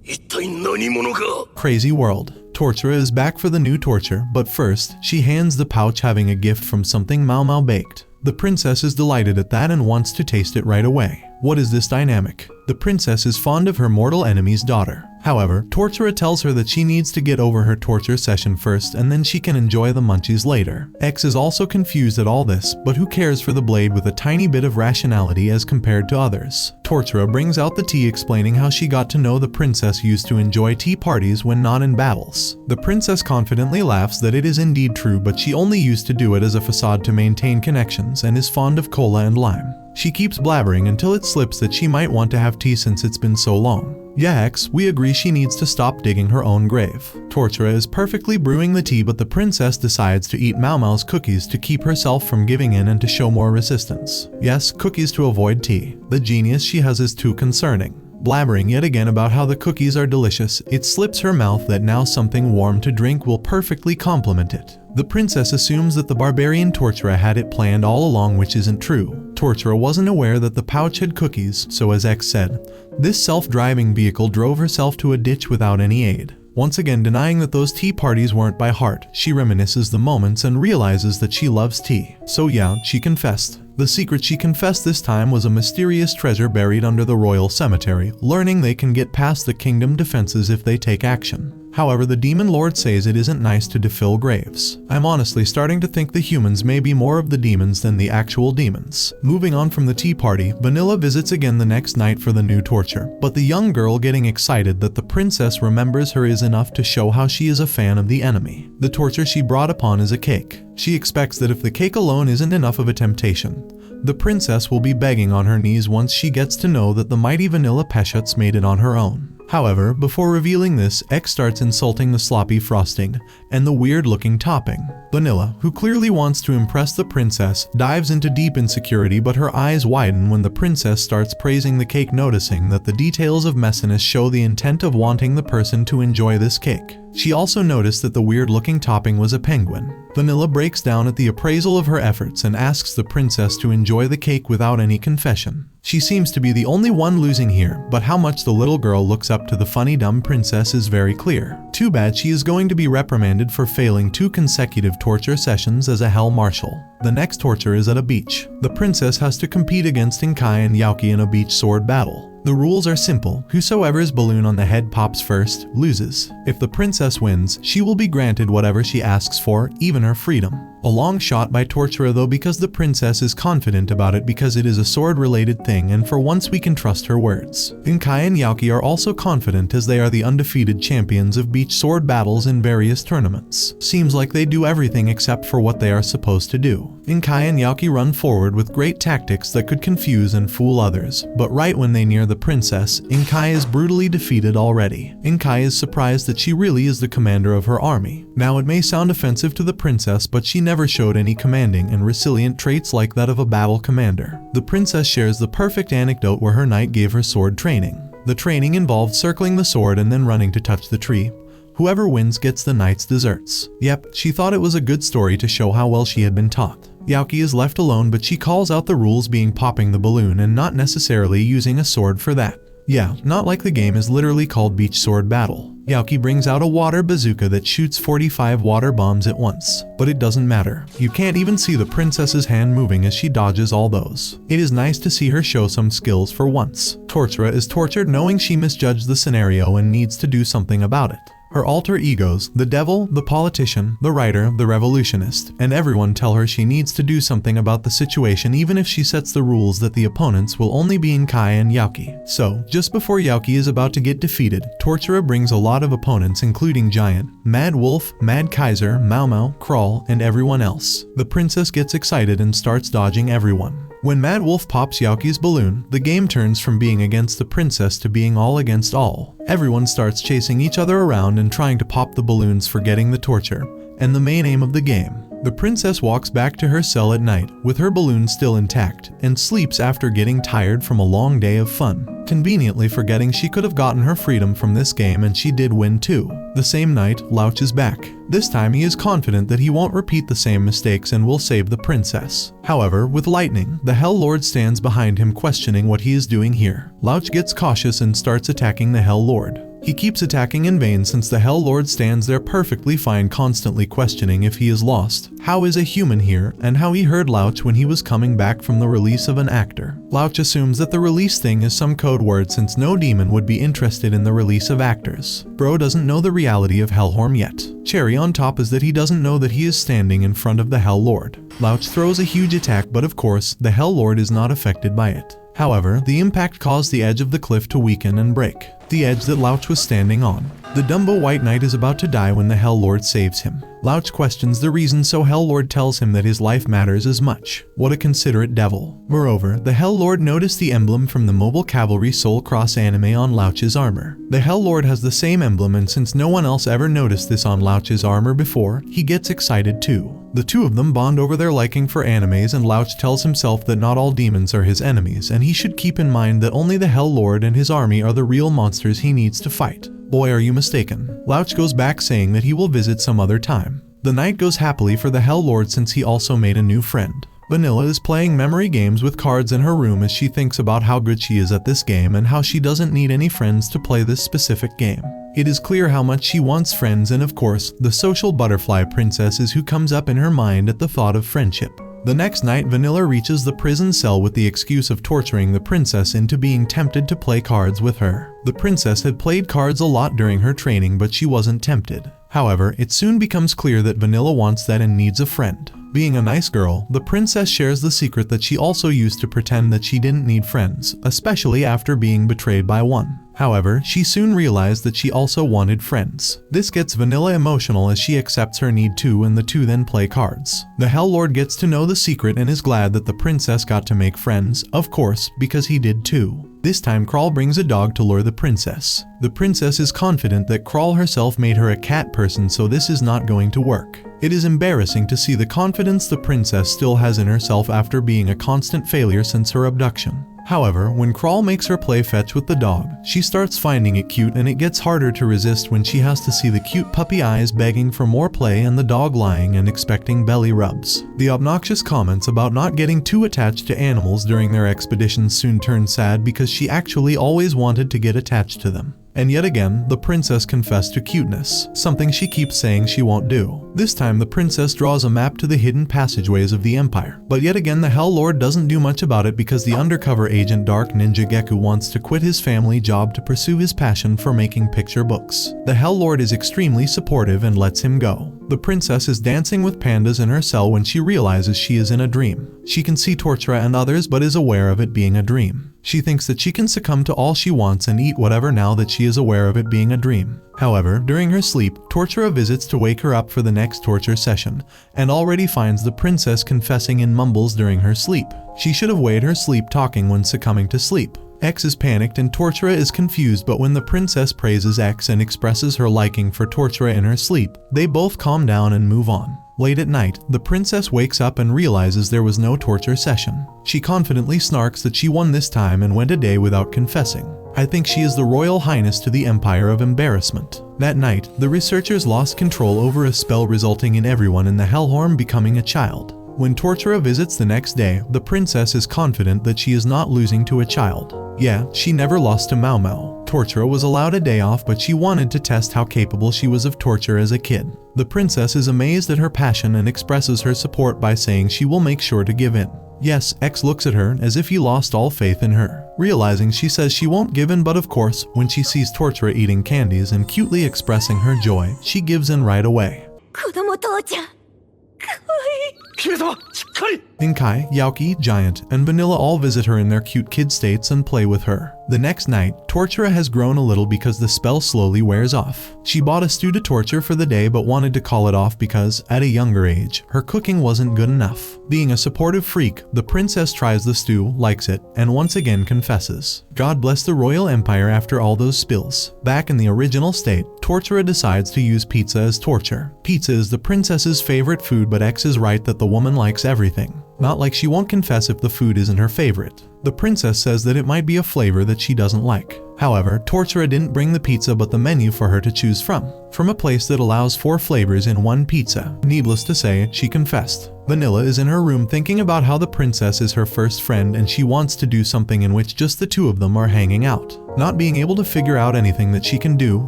C: 一体何者が。
A: Crazy world. Tortura is back for the new torture, but first, she hands the pouch having a gift from something Mao Mao baked. The princess is delighted at that and wants to taste it right away. What is this dynamic? The princess is fond of her mortal enemy's daughter. However, Tortura tells her that she needs to get over her torture session first and then she can enjoy the munchies later. X is also confused at all this, but who cares for the blade with a tiny bit of rationality as compared to others. Tortura brings out the tea explaining how she got to know the princess used to enjoy tea parties when not in battles. The princess confidently laughs that it is indeed true, but she only used to do it as a facade to maintain connections and is fond of cola and lime. She keeps blabbering until it slips that she might want to have tea since it's been so long. Yeah, X, we agree she needs to stop digging her own grave. Tortura is perfectly brewing the tea, but the princess decides to eat Mao Mao's cookies to keep herself from giving in and to show more resistance. Yes, cookies to avoid tea. The genius she has is too concerning. Blabbering yet again about how the cookies are delicious, it slips her mouth that now something warm to drink will perfectly complement it. The princess assumes that the barbarian Tortura had it planned all along, which isn't true. Tortura wasn't aware that the pouch had cookies, so as X said, this self-driving vehicle drove herself to a ditch without any aid. Once again denying that those tea parties weren't by heart, she reminisces the moments and realizes that she loves tea. So yeah, she confessed. The secret she confessed this time was a mysterious treasure buried under the royal cemetery, learning they can get past the kingdom defenses if they take action. However, the demon lord says it isn't nice to defill graves. I'm honestly starting to think the humans may be more of the demons than the actual demons. Moving on from the tea party, Vanilla visits again the next night for the new torture, but the young girl getting excited that the princess remembers her is enough to show how she is a fan of the enemy. The torture she brought upon is a cake. She expects that if the cake alone isn't enough of a temptation, the princess will be begging on her knees once she gets to know that the mighty Vanilla Peshuts made it on her own. However, before revealing this, X starts insulting the sloppy frosting and the weird-looking topping. Vanilla, who clearly wants to impress the princess, dives into deep insecurity, but her eyes widen when the princess starts praising the cake, noticing that the details of messiness show the intent of wanting the person to enjoy this cake. She also noticed that the weird-looking topping was a penguin. Vanilla breaks down at the appraisal of her efforts and asks the princess to enjoy the cake without any confession. She seems to be the only one losing here, but how much the little girl looks up to the funny dumb princess is very clear. Too bad she is going to be reprimanded for failing 2 consecutive torture sessions as a hell marshal. The next torture is at a beach. The princess has to compete against Inkai and Yaoki in a beach sword battle. The rules are simple. Whosoever's balloon on the head pops first loses. If the princess wins, she will be granted whatever she asks for, even her freedom. A long shot by Tortura though, because the princess is confident about it because it is a sword-related thing, and for once we can trust her words. Inkai and Yaoki are also confident as they are the undefeated champions of beach sword battles in various tournaments. Seems like they do everything except for what they are supposed to do. Inkai and Yaoki run forward with great tactics that could confuse and fool others, but right when they near the princess, Inkai is brutally defeated already. Inkai is surprised that she really is the commander of her army. Now it may sound offensive to the princess, but she never showed any commanding and resilient traits like that of a battle commander. The princess shares the perfect anecdote where her knight gave her sword training. The training involved circling the sword and then running to touch the tree. Whoever wins gets the knight's desserts. Yep, she thought it was a good story to show how well she had been taught. Yaoki is left alone, but she calls out the rules being popping the balloon and not necessarily using a sword for that. Yeah, not like the game is literally called Beach Sword Battle. Yaoki brings out a water bazooka that shoots 45 water bombs at once. But it doesn't matter. You can't even see the princess's hand moving as she dodges all those. It is nice to see her show some skills for once. Tortura is tortured knowing she misjudged the scenario and needs to do something about it. Her alter egos, the devil, the politician, the writer, the revolutionist, and everyone tell her she needs to do something about the situation even if she sets the rules that the opponents will only be in Kai and Yaoki. So, just before Yaoki is about to get defeated, Tortura brings a lot of opponents including Giant, Mad Wolf, Mad Kaiser, Mau Mau, Crawl, and everyone else. The princess gets excited and starts dodging everyone. When Mad Wolf pops Yaoki's balloon, the game turns from being against the princess to being all against all. Everyone starts chasing each other around and trying to pop the balloons, forgetting the torture and the main aim of the game. The princess walks back to her cell at night with her balloon still intact and sleeps after getting tired from a long day of fun, conveniently forgetting she could have gotten her freedom from this game, and she did win too. The same night, Louch is back. This time he is confident that he won't repeat the same mistakes and will save the princess. However, with Lightning, the Hell Lord stands behind him, questioning what he is doing here. Louch gets cautious and starts attacking the Hell Lord. He keeps attacking in vain since the Hell Lord stands there perfectly fine, constantly questioning if he is lost, how is a human here, and how he heard Louch when he was coming back from the release of an actor. Louch assumes that the release thing is some code word since no demon would be interested in the release of actors. Bro doesn't know the reality of Hellhorn yet. Cherry on top is that he doesn't know that he is standing in front of the Hell Lord. Louch throws a huge attack, but of course, the Hell Lord is not affected by it. However, the impact caused the edge of the cliff to weaken and break, the edge that Louch was standing on. The Dumbo White Knight is about to die when the Hell Lord saves him. Louch questions the reason, so Hell Lord tells him that his life matters as much. What a considerate devil. Moreover, the Hell Lord noticed the emblem from the Mobile Cavalry Soul Cross anime on Louch's armor. The Hell Lord has the same emblem, and since no one else ever noticed this on Louch's armor before, he gets excited too. The two of them bond over their liking for animes, and Louch tells himself that not all demons are his enemies, and he should keep in mind that only the Hell Lord and his army are the real monsters he needs to fight. Boy, are you mistaken. Louch goes back saying that he will visit some other time. The night goes happily for the Hell Lord since he also made a new friend. Vanilla is playing memory games with cards in her room as she thinks about how good she is at this game and how she doesn't need any friends to play this specific game. It is clear how much she wants friends, and of course, the social butterfly princess is who comes up in her mind at the thought of friendship. The next night, Vanilla reaches the prison cell with the excuse of torturing the princess into being tempted to play cards with her. The princess had played cards a lot during her training, but she wasn't tempted. However, it soon becomes clear that Vanilla wants that and needs a friend. Being a nice girl, the princess shares the secret that she also used to pretend that she didn't need friends, especially after being betrayed by one. However, she soon realized that she also wanted friends. This gets Vanilla emotional as she accepts her need too, and the two then play cards. The Hell Lord gets to know the secret and is glad that the princess got to make friends, of course, because he did too. This time Crawl brings a dog to lure the princess. The princess is confident that Crawl herself made her a cat person, so this is not going to work. It is embarrassing to see the confidence the princess still has in herself after being a constant failure since her abduction. However, when Crawl makes her play fetch with the dog, she starts finding it cute, and it gets harder to resist when she has to see the cute puppy eyes begging for more play and the dog lying and expecting belly rubs. The obnoxious comments about not getting too attached to animals during their expeditions soon turn sad because she actually always wanted to get attached to them. And yet again, the princess confessed to cuteness, something she keeps saying she won't do. This time the princess draws a map to the hidden passageways of the Empire. But yet again, the Hell Lord doesn't do much about it because the undercover agent Dark Ninja Geku wants to quit his family job to pursue his passion for making picture books. The Hell Lord is extremely supportive and lets him go. The princess is dancing with pandas in her cell when she realizes she is in a dream. She can see Tortura and others but is aware of it being a dream. She thinks that she can succumb to all she wants and eat whatever now that she is aware of it being a dream. However, during her sleep, Tortura visits to wake her up for the next torture session, and already finds the princess confessing in mumbles during her sleep. She should have weighed her sleep talking when succumbing to sleep. X is panicked and Tortura is confused, but when the princess praises X and expresses her liking for Tortura in her sleep, they both calm down and move on. Late at night, the princess wakes up and realizes there was no torture session. She confidently snarks that she won this time and went a day without confessing. I think she is the Royal Highness to the Empire of Embarrassment. That night, the researchers lost control over a spell resulting in everyone in the Hellhorn becoming a child. When Tortura visits the next day, the princess is confident that she is not losing to a child. Yeah, she never lost to Mau Mau. Tortura was allowed a day off, but she wanted to test how capable she was of torture as a kid. The princess is amazed at her passion and expresses her support by saying she will make sure to give in. Yes, X looks at her as if he lost all faith in her. Realizing she says she won't give in, but of course, when she sees Tortura eating candies and cutely expressing her joy, she gives in right away.
E: 子供父ちゃんかわいい
C: 姫様しっかり
A: Inkai, Yaoki, Giant, and Vanilla all visit her in their cute kid states and play with her. The next night, Tortura has grown a little because the spell slowly wears off. She bought a stew to torture for the day but wanted to call it off because, at a younger age, her cooking wasn't good enough. Being a supportive freak, the princess tries the stew, likes it, and once again confesses. God bless the royal empire after all those spills. Back in the original state, Tortura decides to use pizza as torture. Pizza is the princess's favorite food, but X is right that the woman likes everything. Not like she won't confess if the food isn't her favorite. The princess says that it might be a flavor that she doesn't like. However, Tortura didn't bring the pizza but the menu for her to choose from a place that allows 4 flavors in one pizza. Needless to say, she confessed. Vanilla is in her room thinking about how the princess is her first friend and she wants to do something in which just the two of them are hanging out. Not being able to figure out anything that she can do,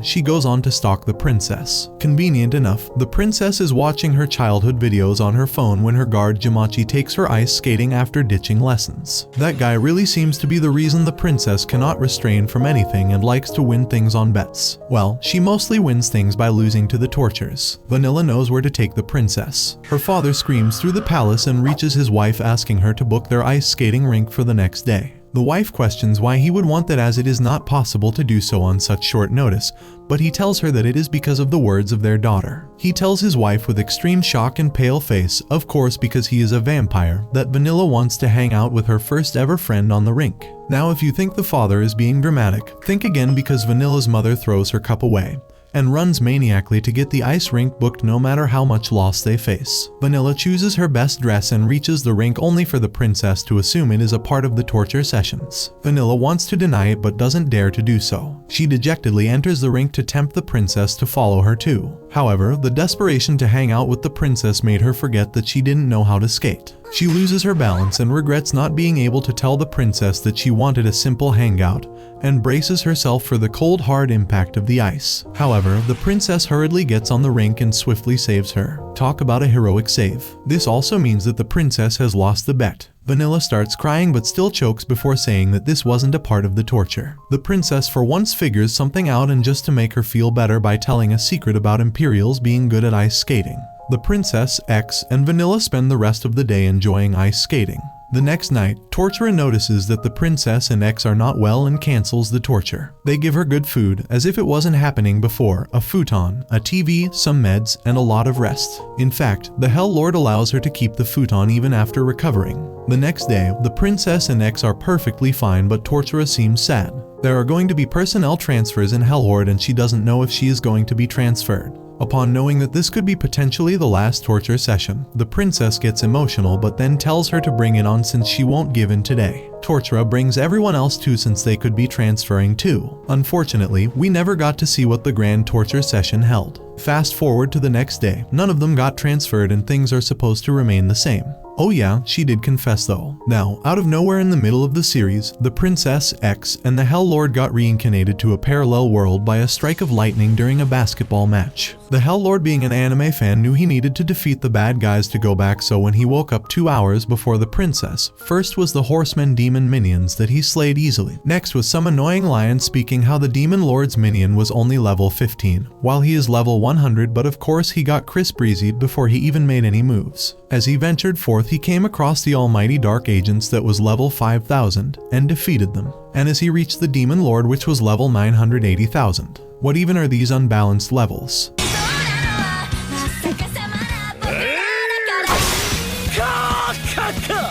A: she goes on to stalk the princess. Convenient enough, the princess is watching her childhood videos on her phone when her guard Jamachi takes her ice skating after ditching lessons. That guy really seems to be the reason the princess cannot restrain from anything and likes to win things on bets. Well, she mostly wins things by losing to the tortures. Vanilla knows where to take the princess. Her father screams through the palace and reaches his wife asking her to book their ice skating rink for the next day. The wife questions why he would want that as it is not possible to do so on such short notice, but he tells her that it is because of the words of their daughter. He tells his wife with extreme shock and pale face, of course because he is a vampire, that Vanilla wants to hang out with her first ever friend on the rink. Now if you think the father is being dramatic, think again because Vanilla's mother throws her cup away and runs maniacally to get the ice rink booked no matter how much loss they face. Vanilla chooses her best dress and reaches the rink only for the princess to assume it is a part of the torture sessions. Vanilla wants to deny it but doesn't dare to do so. She dejectedly enters the rink to tempt the princess to follow her too. However, the desperation to hang out with the princess made her forget that she didn't know how to skate. She loses her balance and regrets not being able to tell the princess that she wanted a simple hangout, and braces herself for the cold hard impact of the ice. However, the princess hurriedly gets on the rink and swiftly saves her. Talk about a heroic save. This also means that the princess has lost the bet. Vanilla starts crying but still chokes before saying that this wasn't a part of the torture. The princess for once figures something out, and just to make her feel better by telling a secret about Imperials being good at ice skating. The princess, X, and Vanilla spend the rest of the day enjoying ice skating. The next night, Tortura notices that the princess and X are not well and cancels the torture. They give her good food, as if it wasn't happening before, a futon, a TV, some meds, and a lot of rest. In fact, the Hell Lord allows her to keep the futon even after recovering. The next day, the princess and X are perfectly fine, but Tortura seems sad. There are going to be personnel transfers in Hellhorde and she doesn't know if she is going to be transferred. Upon knowing that this could be potentially the last torture session, the princess gets emotional but then tells her to bring it on since she won't give in today. Tortura brings everyone else too since they could be transferring too. Unfortunately, we never got to see what the grand torture session held. Fast forward to the next day, none of them got transferred and things are supposed to remain the same. Oh yeah, she did confess though. Now, out of nowhere in the middle of the series, the Princess, X, and the Hell Lord got reincarnated to a parallel world by a strike of lightning during a basketball match. The Hell Lord, being an anime fan, knew he needed to defeat the bad guys to go back, so when he woke up 2 hours before the princess, first was the horsemen demon minions that he slayed easily. Next was some annoying lion speaking how the demon lord's minion was only level 15, while he is level 100, but of course he got Chris breezied before he even made any moves. As he ventured forth, he came across the almighty dark agents that was level 5000 and defeated them. And as he reached the demon lord, which was level 980,000. What even are these unbalanced levels?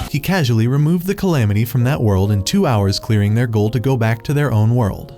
A: He casually removed the calamity from that world in 2 hours, clearing their goal to go back to their own world.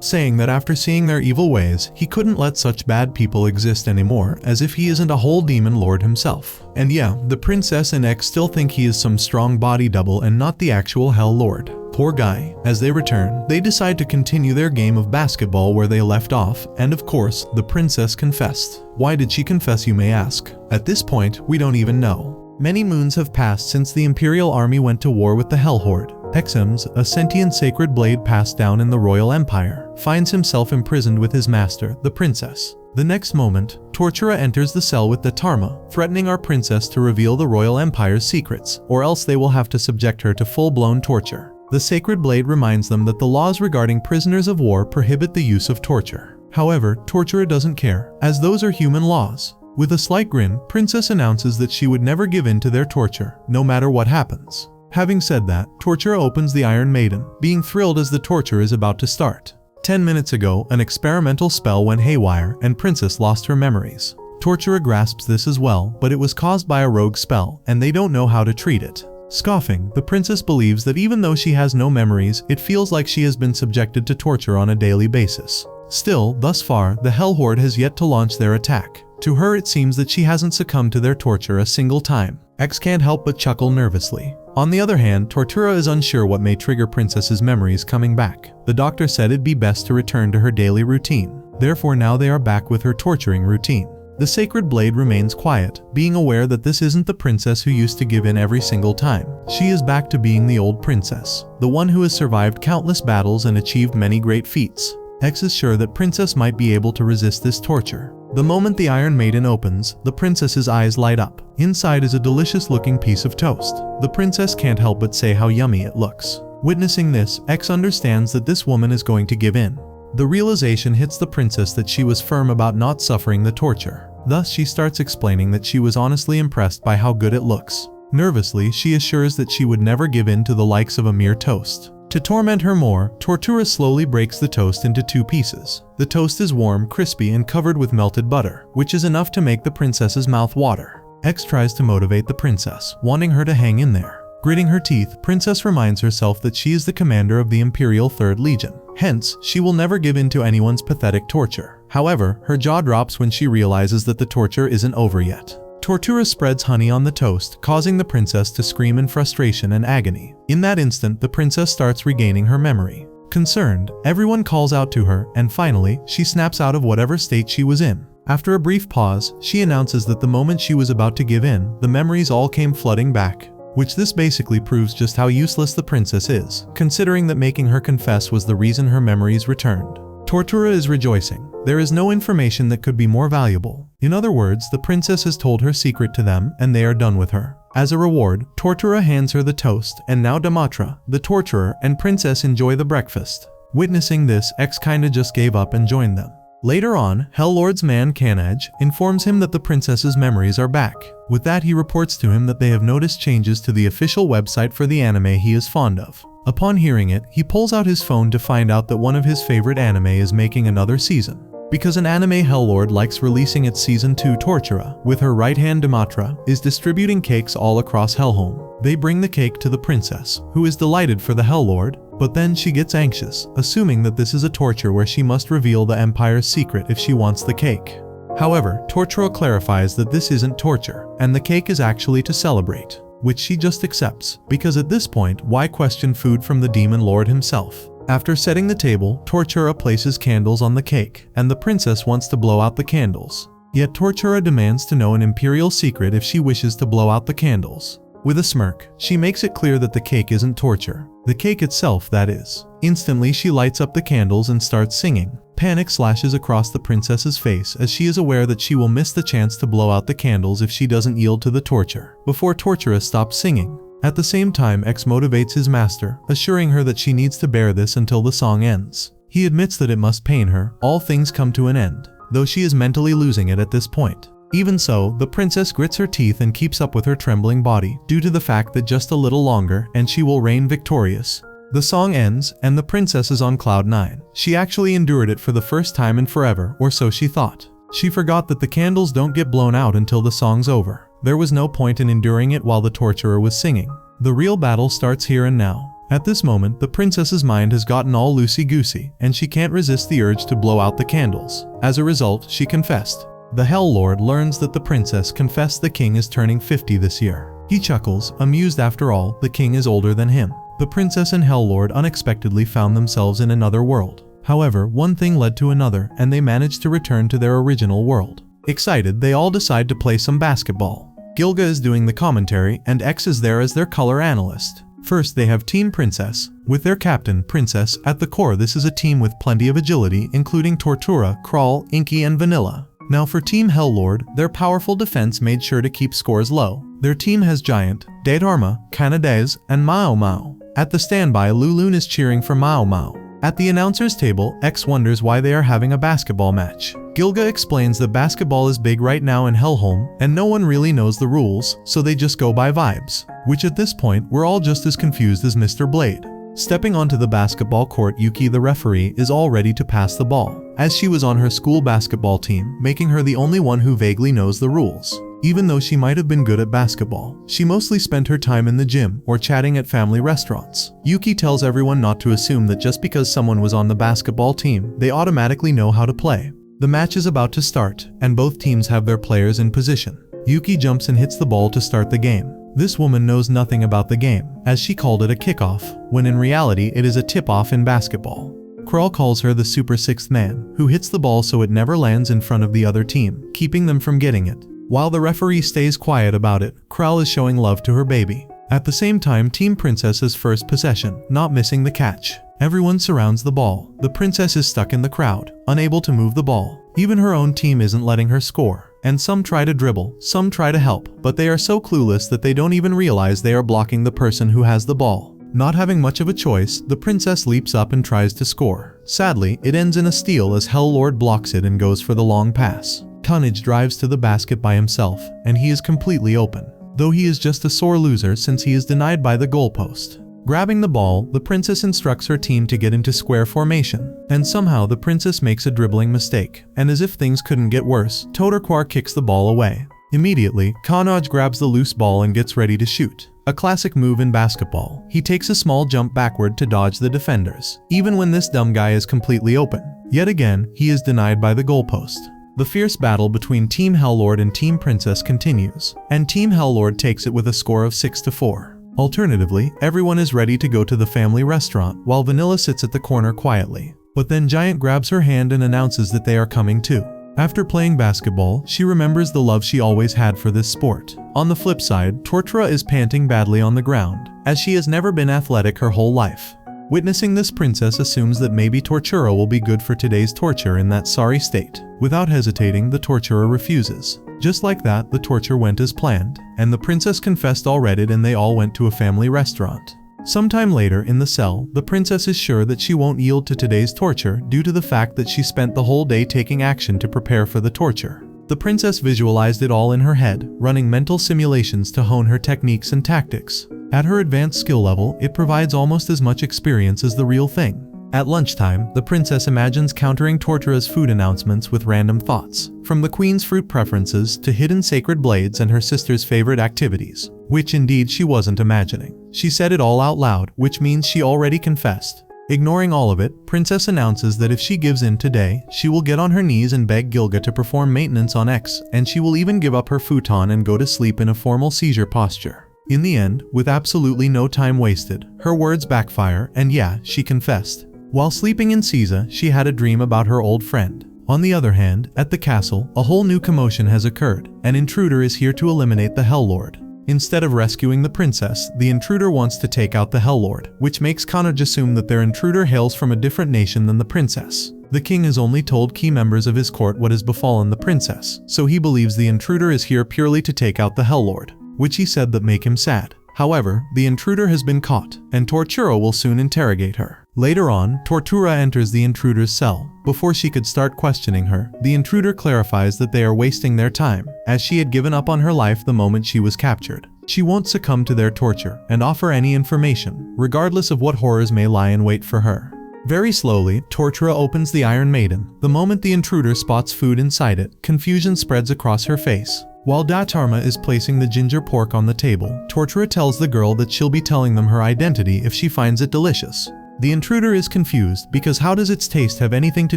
A: Saying that after seeing their evil ways, he couldn't let such bad people exist anymore, as if he isn't a whole demon lord himself. And yeah, the princess and X still think he is some strong body double and not the actual Hell Lord. Poor guy. As they return, they decide to continue their game of basketball where they left off, and of course, the princess confessed. Why did she confess, you may ask? At this point, we don't even know. Many moons have passed since the Imperial Army went to war with the Hell Horde. Hexams, a sentient sacred blade passed down in the Royal Empire, finds himself imprisoned with his master, the princess. The next moment, Tortura enters the cell with Dharma, threatening our princess to reveal the royal empire's secrets, or else they will have to subject her to full-blown torture. The sacred blade reminds them that the laws regarding prisoners of war prohibit the use of torture. However, Tortura doesn't care, as those are human laws. With a slight grin, Princess announces that she would never give in to their torture, no matter what happens. Having said that, Tortura opens the Iron Maiden, being thrilled as the torture is about to start. 10 minutes ago, an experimental spell went haywire and Princess lost her memories. Tortura grasps this as well, but it was caused by a rogue spell, and they don't know how to treat it. Scoffing, the princess believes that even though she has no memories, it feels like she has been subjected to torture on a daily basis. Still, thus far, the Hell Horde has yet to launch their attack. To her it seems that she hasn't succumbed to their torture a single time. X can't help but chuckle nervously. On the other hand, Tortura is unsure what may trigger Princess's memories coming back. The doctor said it'd be best to return to her daily routine. Therefore now they are back with her torturing routine. The sacred blade remains quiet, being aware that this isn't the princess who used to give in every single time. She is back to being the old princess, the one who has survived countless battles and achieved many great feats. X is sure that Princess might be able to resist this torture. The moment the Iron Maiden opens, the princess's eyes light up. Inside is a delicious-looking piece of toast. The princess can't help but say how yummy it looks. Witnessing this, X understands that this woman is going to give in. The realization hits the princess that she was firm about not suffering the torture. Thus, she starts explaining that she was honestly impressed by how good it looks. Nervously, she assures that she would never give in to the likes of a mere toast. To torment her more, Tortura slowly breaks the toast into 2 pieces. The toast is warm, crispy, and covered with melted butter, which is enough to make the princess's mouth water. X tries to motivate the princess, wanting her to hang in there. Gritting her teeth, Princess reminds herself that she is the commander of the Imperial 3rd Legion. Hence, she will never give in to anyone's pathetic torture. However, her jaw drops when she realizes that the torture isn't over yet. Tortura spreads honey on the toast, causing the princess to scream in frustration and agony. In that instant, the princess starts regaining her memory. Concerned, everyone calls out to her, and finally, she snaps out of whatever state she was in. After a brief pause, she announces that the moment she was about to give in, the memories all came flooding back. Which this basically proves just how useless the princess is, considering that making her confess was the reason her memories returned. Tortura is rejoicing. There is no information that could be more valuable. In other words, the princess has told her secret to them, and they are done with her. As a reward, Tortura hands her the toast, and now Damatra, the torturer, and princess enjoy the breakfast. Witnessing this, X kinda just gave up and joined them. Later on, Hell Lord's man Kanaj informs him that the princess's memories are back. With that, he reports to him that they have noticed changes to the official website for the anime he is fond of. Upon hearing it, he pulls out his phone to find out that one of his favorite anime is making another season. Because an anime Helllord likes releasing its Season 2 Tortura, with her right hand Damatra, is distributing cakes all across Hellholm. They bring the cake to the princess, who is delighted for the Helllord, but then she gets anxious, assuming that this is a torture where she must reveal the Empire's secret if she wants the cake. However, Tortura clarifies that this isn't torture, and the cake is actually to celebrate, which she just accepts, because at this point, why question food from the Demon Lord himself? After setting the table, Tortura places candles on the cake, and the princess wants to blow out the candles. Yet Tortura demands to know an imperial secret if she wishes to blow out the candles. With a smirk, she makes it clear that the cake isn't torture. The cake itself, that is. Instantly, she lights up the candles and starts singing. Panic slashes across the princess's face as she is aware that she will miss the chance to blow out the candles if she doesn't yield to the torture, before Tortura stops singing. At the same time, X motivates his master, assuring her that she needs to bear this until the song ends. He admits that it must pain her, all things come to an end, though she is mentally losing it at this point. Even so, the princess grits her teeth and keeps up with her trembling body, due to the fact that just a little longer, and she will reign victorious. The song ends, and the princess is on cloud 9. She actually endured it for the first time in forever, or so she thought. She forgot that the candles don't get blown out until the song's over. There was no point in enduring it while the torturer was singing. The real battle starts here and now. At this moment, the princess's mind has gotten all loosey-goosey, and she can't resist the urge to blow out the candles. As a result, she confessed. The Hell Lord learns that the princess confessed the king is turning 50 this year. He chuckles, amused after all, the king is older than him. The princess and Hell Lord unexpectedly found themselves in another world. However, one thing led to another, and they managed to return to their original world. Excited, they all decide to play some basketball. Gilga is doing the commentary, and X is there as their color analyst. First, they have Team Princess, with their captain, Princess, at the core. This is a team with plenty of agility, including Tortura, Crawl, Inky, and Vanilla. Now for Team Helllord, their powerful defense made sure to keep scores low. Their team has Giant, Daydarma, Canadaise, and Mao Mao. At the standby, Lulun is cheering for Mao Mao. At the announcer's table, X wonders why they are having a basketball match. Gilga explains that basketball is big right now in Hellholm, and no one really knows the rules, so they just go by vibes. Which at this point, we're all just as confused as Mr. Blade. Stepping onto the basketball court, Yuki the referee is all ready to pass the ball, as she was on her school basketball team, making her the only one who vaguely knows the rules. Even though she might have been good at basketball, she mostly spent her time in the gym or chatting at family restaurants. Yuki tells everyone not to assume that just because someone was on the basketball team, they automatically know how to play. The match is about to start, and both teams have their players in position. Yuki jumps and hits the ball to start the game. This woman knows nothing about the game, as she called it a kickoff, when in reality it is a tip-off in basketball. Crawl calls her the Super Sixth Man, who hits the ball so it never lands in front of the other team, keeping them from getting it. While the referee stays quiet about it, Crawl is showing love to her baby. At the same time, Team Princess's first possession, not missing the catch. Everyone surrounds the ball. The princess is stuck in the crowd, unable to move the ball. Even her own team isn't letting her score. And some try to dribble, some try to help, but they are so clueless that they don't even realize they are blocking the person who has the ball. Not having much of a choice, the princess leaps up and tries to score. Sadly, it ends in a steal as Helllord blocks it and goes for the long pass. Tonnage drives to the basket by himself, and he is completely open, though he is just a sore loser since he is denied by the goalpost. Grabbing the ball, the princess instructs her team to get into square formation, and somehow the princess makes a dribbling mistake, and as if things couldn't get worse, Totorquar kicks the ball away. Immediately, Kanaj grabs the loose ball and gets ready to shoot. A classic move in basketball. He takes a small jump backward to dodge the defenders, even when this dumb guy is completely open. Yet again, he is denied by the goalpost. The fierce battle between Team Helllord and Team Princess continues, and Team Helllord takes it with a score of 6-4. Alternatively, everyone is ready to go to the family restaurant while Vanilla sits at the corner quietly. But then Giant grabs her hand and announces that they are coming too. After playing basketball, she remembers the love she always had for this sport. On the flip side, Tortura is panting badly on the ground, as she has never been athletic her whole life. Witnessing this, Princess assumes that maybe Tortura will be good for today's torture in that sorry state. Without hesitating, the torturer refuses. Just like that, the torture went as planned, and the princess confessed all Reddit and they all went to a family restaurant. Sometime later in the cell, the princess is sure that she won't yield to today's torture due to the fact that she spent the whole day taking action to prepare for the torture. The princess visualized it all in her head, running mental simulations to hone her techniques and tactics. At her advanced skill level, it provides almost as much experience as the real thing. At lunchtime, the princess imagines countering Tortura's food announcements with random thoughts, from the queen's fruit preferences to hidden sacred blades and her sister's favorite activities, which indeed she wasn't imagining. She said it all out loud, which means she already confessed. Ignoring all of it, Princess announces that if she gives in today, she will get on her knees and beg Gilga to perform maintenance on X, and she will even give up her futon and go to sleep in a formal seizure posture. In the end, with absolutely no time wasted, her words backfire, and yeah, she confessed. While sleeping in Caesar, she had a dream about her old friend. On the other hand, at the castle, a whole new commotion has occurred. An intruder is here to eliminate the Helllord. Instead of rescuing the princess, the intruder wants to take out the Helllord, which makes Kanaj assume that their intruder hails from a different nation than the princess. The king has only told key members of his court what has befallen the princess, so he believes the intruder is here purely to take out the Helllord, which he said that make him sad. However, the intruder has been caught, and Tortura will soon interrogate her. Later on, Tortura enters the intruder's cell. Before she could start questioning her, the intruder clarifies that they are wasting their time, as she had given up on her life the moment she was captured. She won't succumb to their torture, and offer any information, regardless of what horrors may lie in wait for her. Very slowly, Tortura opens the Iron Maiden. The moment the intruder spots food inside it, confusion spreads across her face. While Datarma is placing the ginger pork on the table, Tortura tells the girl that she'll be telling them her identity if she finds it delicious. The intruder is confused because how does its taste have anything to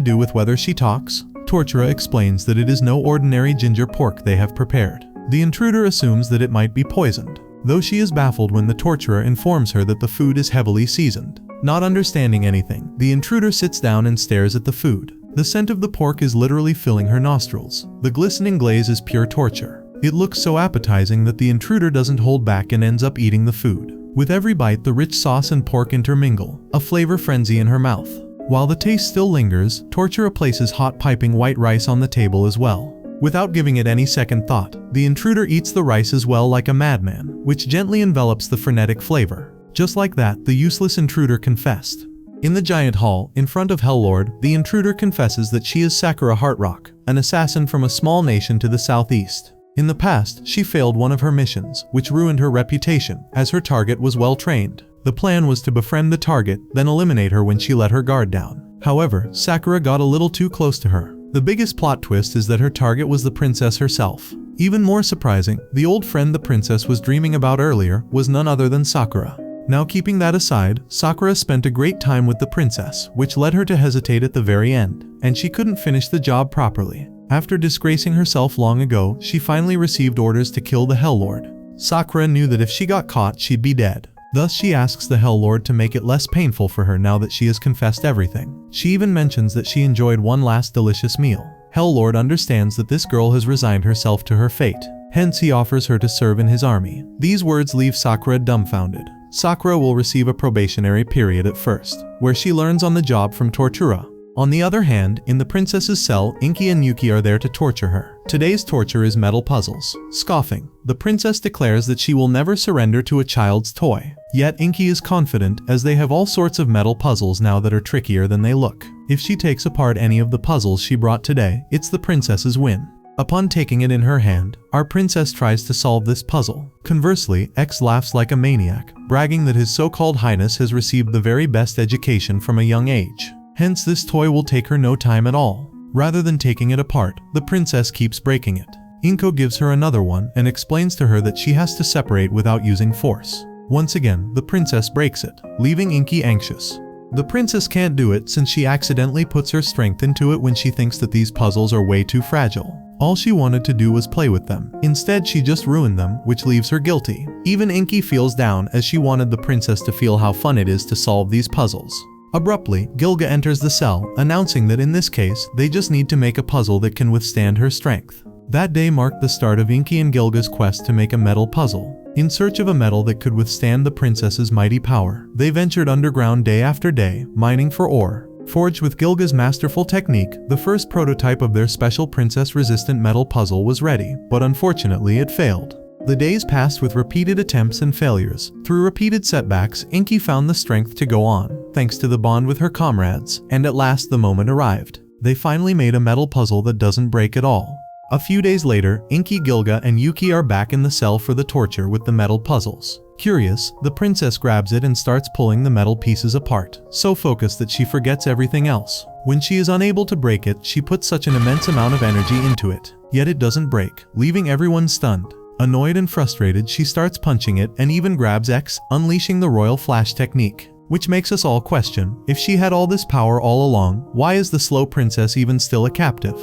A: do with whether she talks? Tortura explains that it is no ordinary ginger pork they have prepared. The intruder assumes that it might be poisoned, though she is baffled when the torturer informs her that the food is heavily seasoned. Not understanding anything, the intruder sits down and stares at the food. The scent of the pork is literally filling her nostrils. The glistening glaze is pure torture. It looks so appetizing that the intruder doesn't hold back and ends up eating the food. With every bite, the rich sauce and pork intermingle, a flavor frenzy in her mouth. While the taste still lingers, Tortura places hot piping white rice on the table as well. Without giving it any second thought, the intruder eats the rice as well like a madman, which gently envelops the frenetic flavor. Just like that, the useless intruder confessed. In the giant hall, in front of Helllord, the intruder confesses that she is Sakura Heartrock, an assassin from a small nation to the southeast. In the past, she failed one of her missions, which ruined her reputation, as her target was well trained. The plan was to befriend the target, then eliminate her when she let her guard down. However, Sakura got a little too close to her. The biggest plot twist is that her target was the princess herself. Even more surprising, the old friend the princess was dreaming about earlier was none other than Sakura. Now keeping that aside, Sakura spent a great time with the princess, which led her to hesitate at the very end, and she couldn't finish the job properly. After disgracing herself long ago, she finally received orders to kill the Helllord. Sakura knew that if she got caught, she'd be dead. Thus she asks the Helllord to make it less painful for her now that she has confessed everything. She even mentions that she enjoyed one last delicious meal. Helllord understands that this girl has resigned herself to her fate. Hence he offers her to serve in his army. These words leave Sakura dumbfounded. Sakura will receive a probationary period at first, where she learns on the job from Tortura. On the other hand, in the princess's cell, Inky and Yuki are there to torture her. Today's torture is metal puzzles. Scoffing, the princess declares that she will never surrender to a child's toy. Yet Inky is confident, as they have all sorts of metal puzzles now that are trickier than they look. If she takes apart any of the puzzles she brought today, it's the princess's win. Upon taking it in her hand, our princess tries to solve this puzzle. Conversely, X laughs like a maniac, bragging that his so-called highness has received the very best education from a young age. Hence this toy will take her no time at all. Rather than taking it apart, the princess keeps breaking it. Inko gives her another one and explains to her that she has to separate without using force. Once again, the princess breaks it, leaving Inky anxious. The princess can't do it since she accidentally puts her strength into it when she thinks that these puzzles are way too fragile. All she wanted to do was play with them. Instead, she just ruined them, which leaves her guilty. Even Inky feels down as she wanted the princess to feel how fun it is to solve these puzzles. Abruptly, Gilga enters the cell, announcing that in this case, they just need to make a puzzle that can withstand her strength. That day marked the start of Inky and Gilga's quest to make a metal puzzle. In search of a metal that could withstand the princess's mighty power, they ventured underground day after day, mining for ore. Forged with Gilga's masterful technique, the first prototype of their special princess-resistant metal puzzle was ready, but unfortunately it failed. The days passed with repeated attempts and failures. Through repeated setbacks, Inky found the strength to go on, thanks to the bond with her comrades, and at last the moment arrived. They finally made a metal puzzle that doesn't break at all. A few days later, Inky, Gilga, and Yuki are back in the cell for the torture with the metal puzzles. Curious, the princess grabs it and starts pulling the metal pieces apart, so focused that she forgets everything else. When she is unable to break it, she puts such an immense amount of energy into it. Yet it doesn't break, leaving everyone stunned. Annoyed and frustrated, she starts punching it and even grabs X, unleashing the royal flash technique. Which makes us all question, if she had all this power all along, why is the slow princess even still a captive?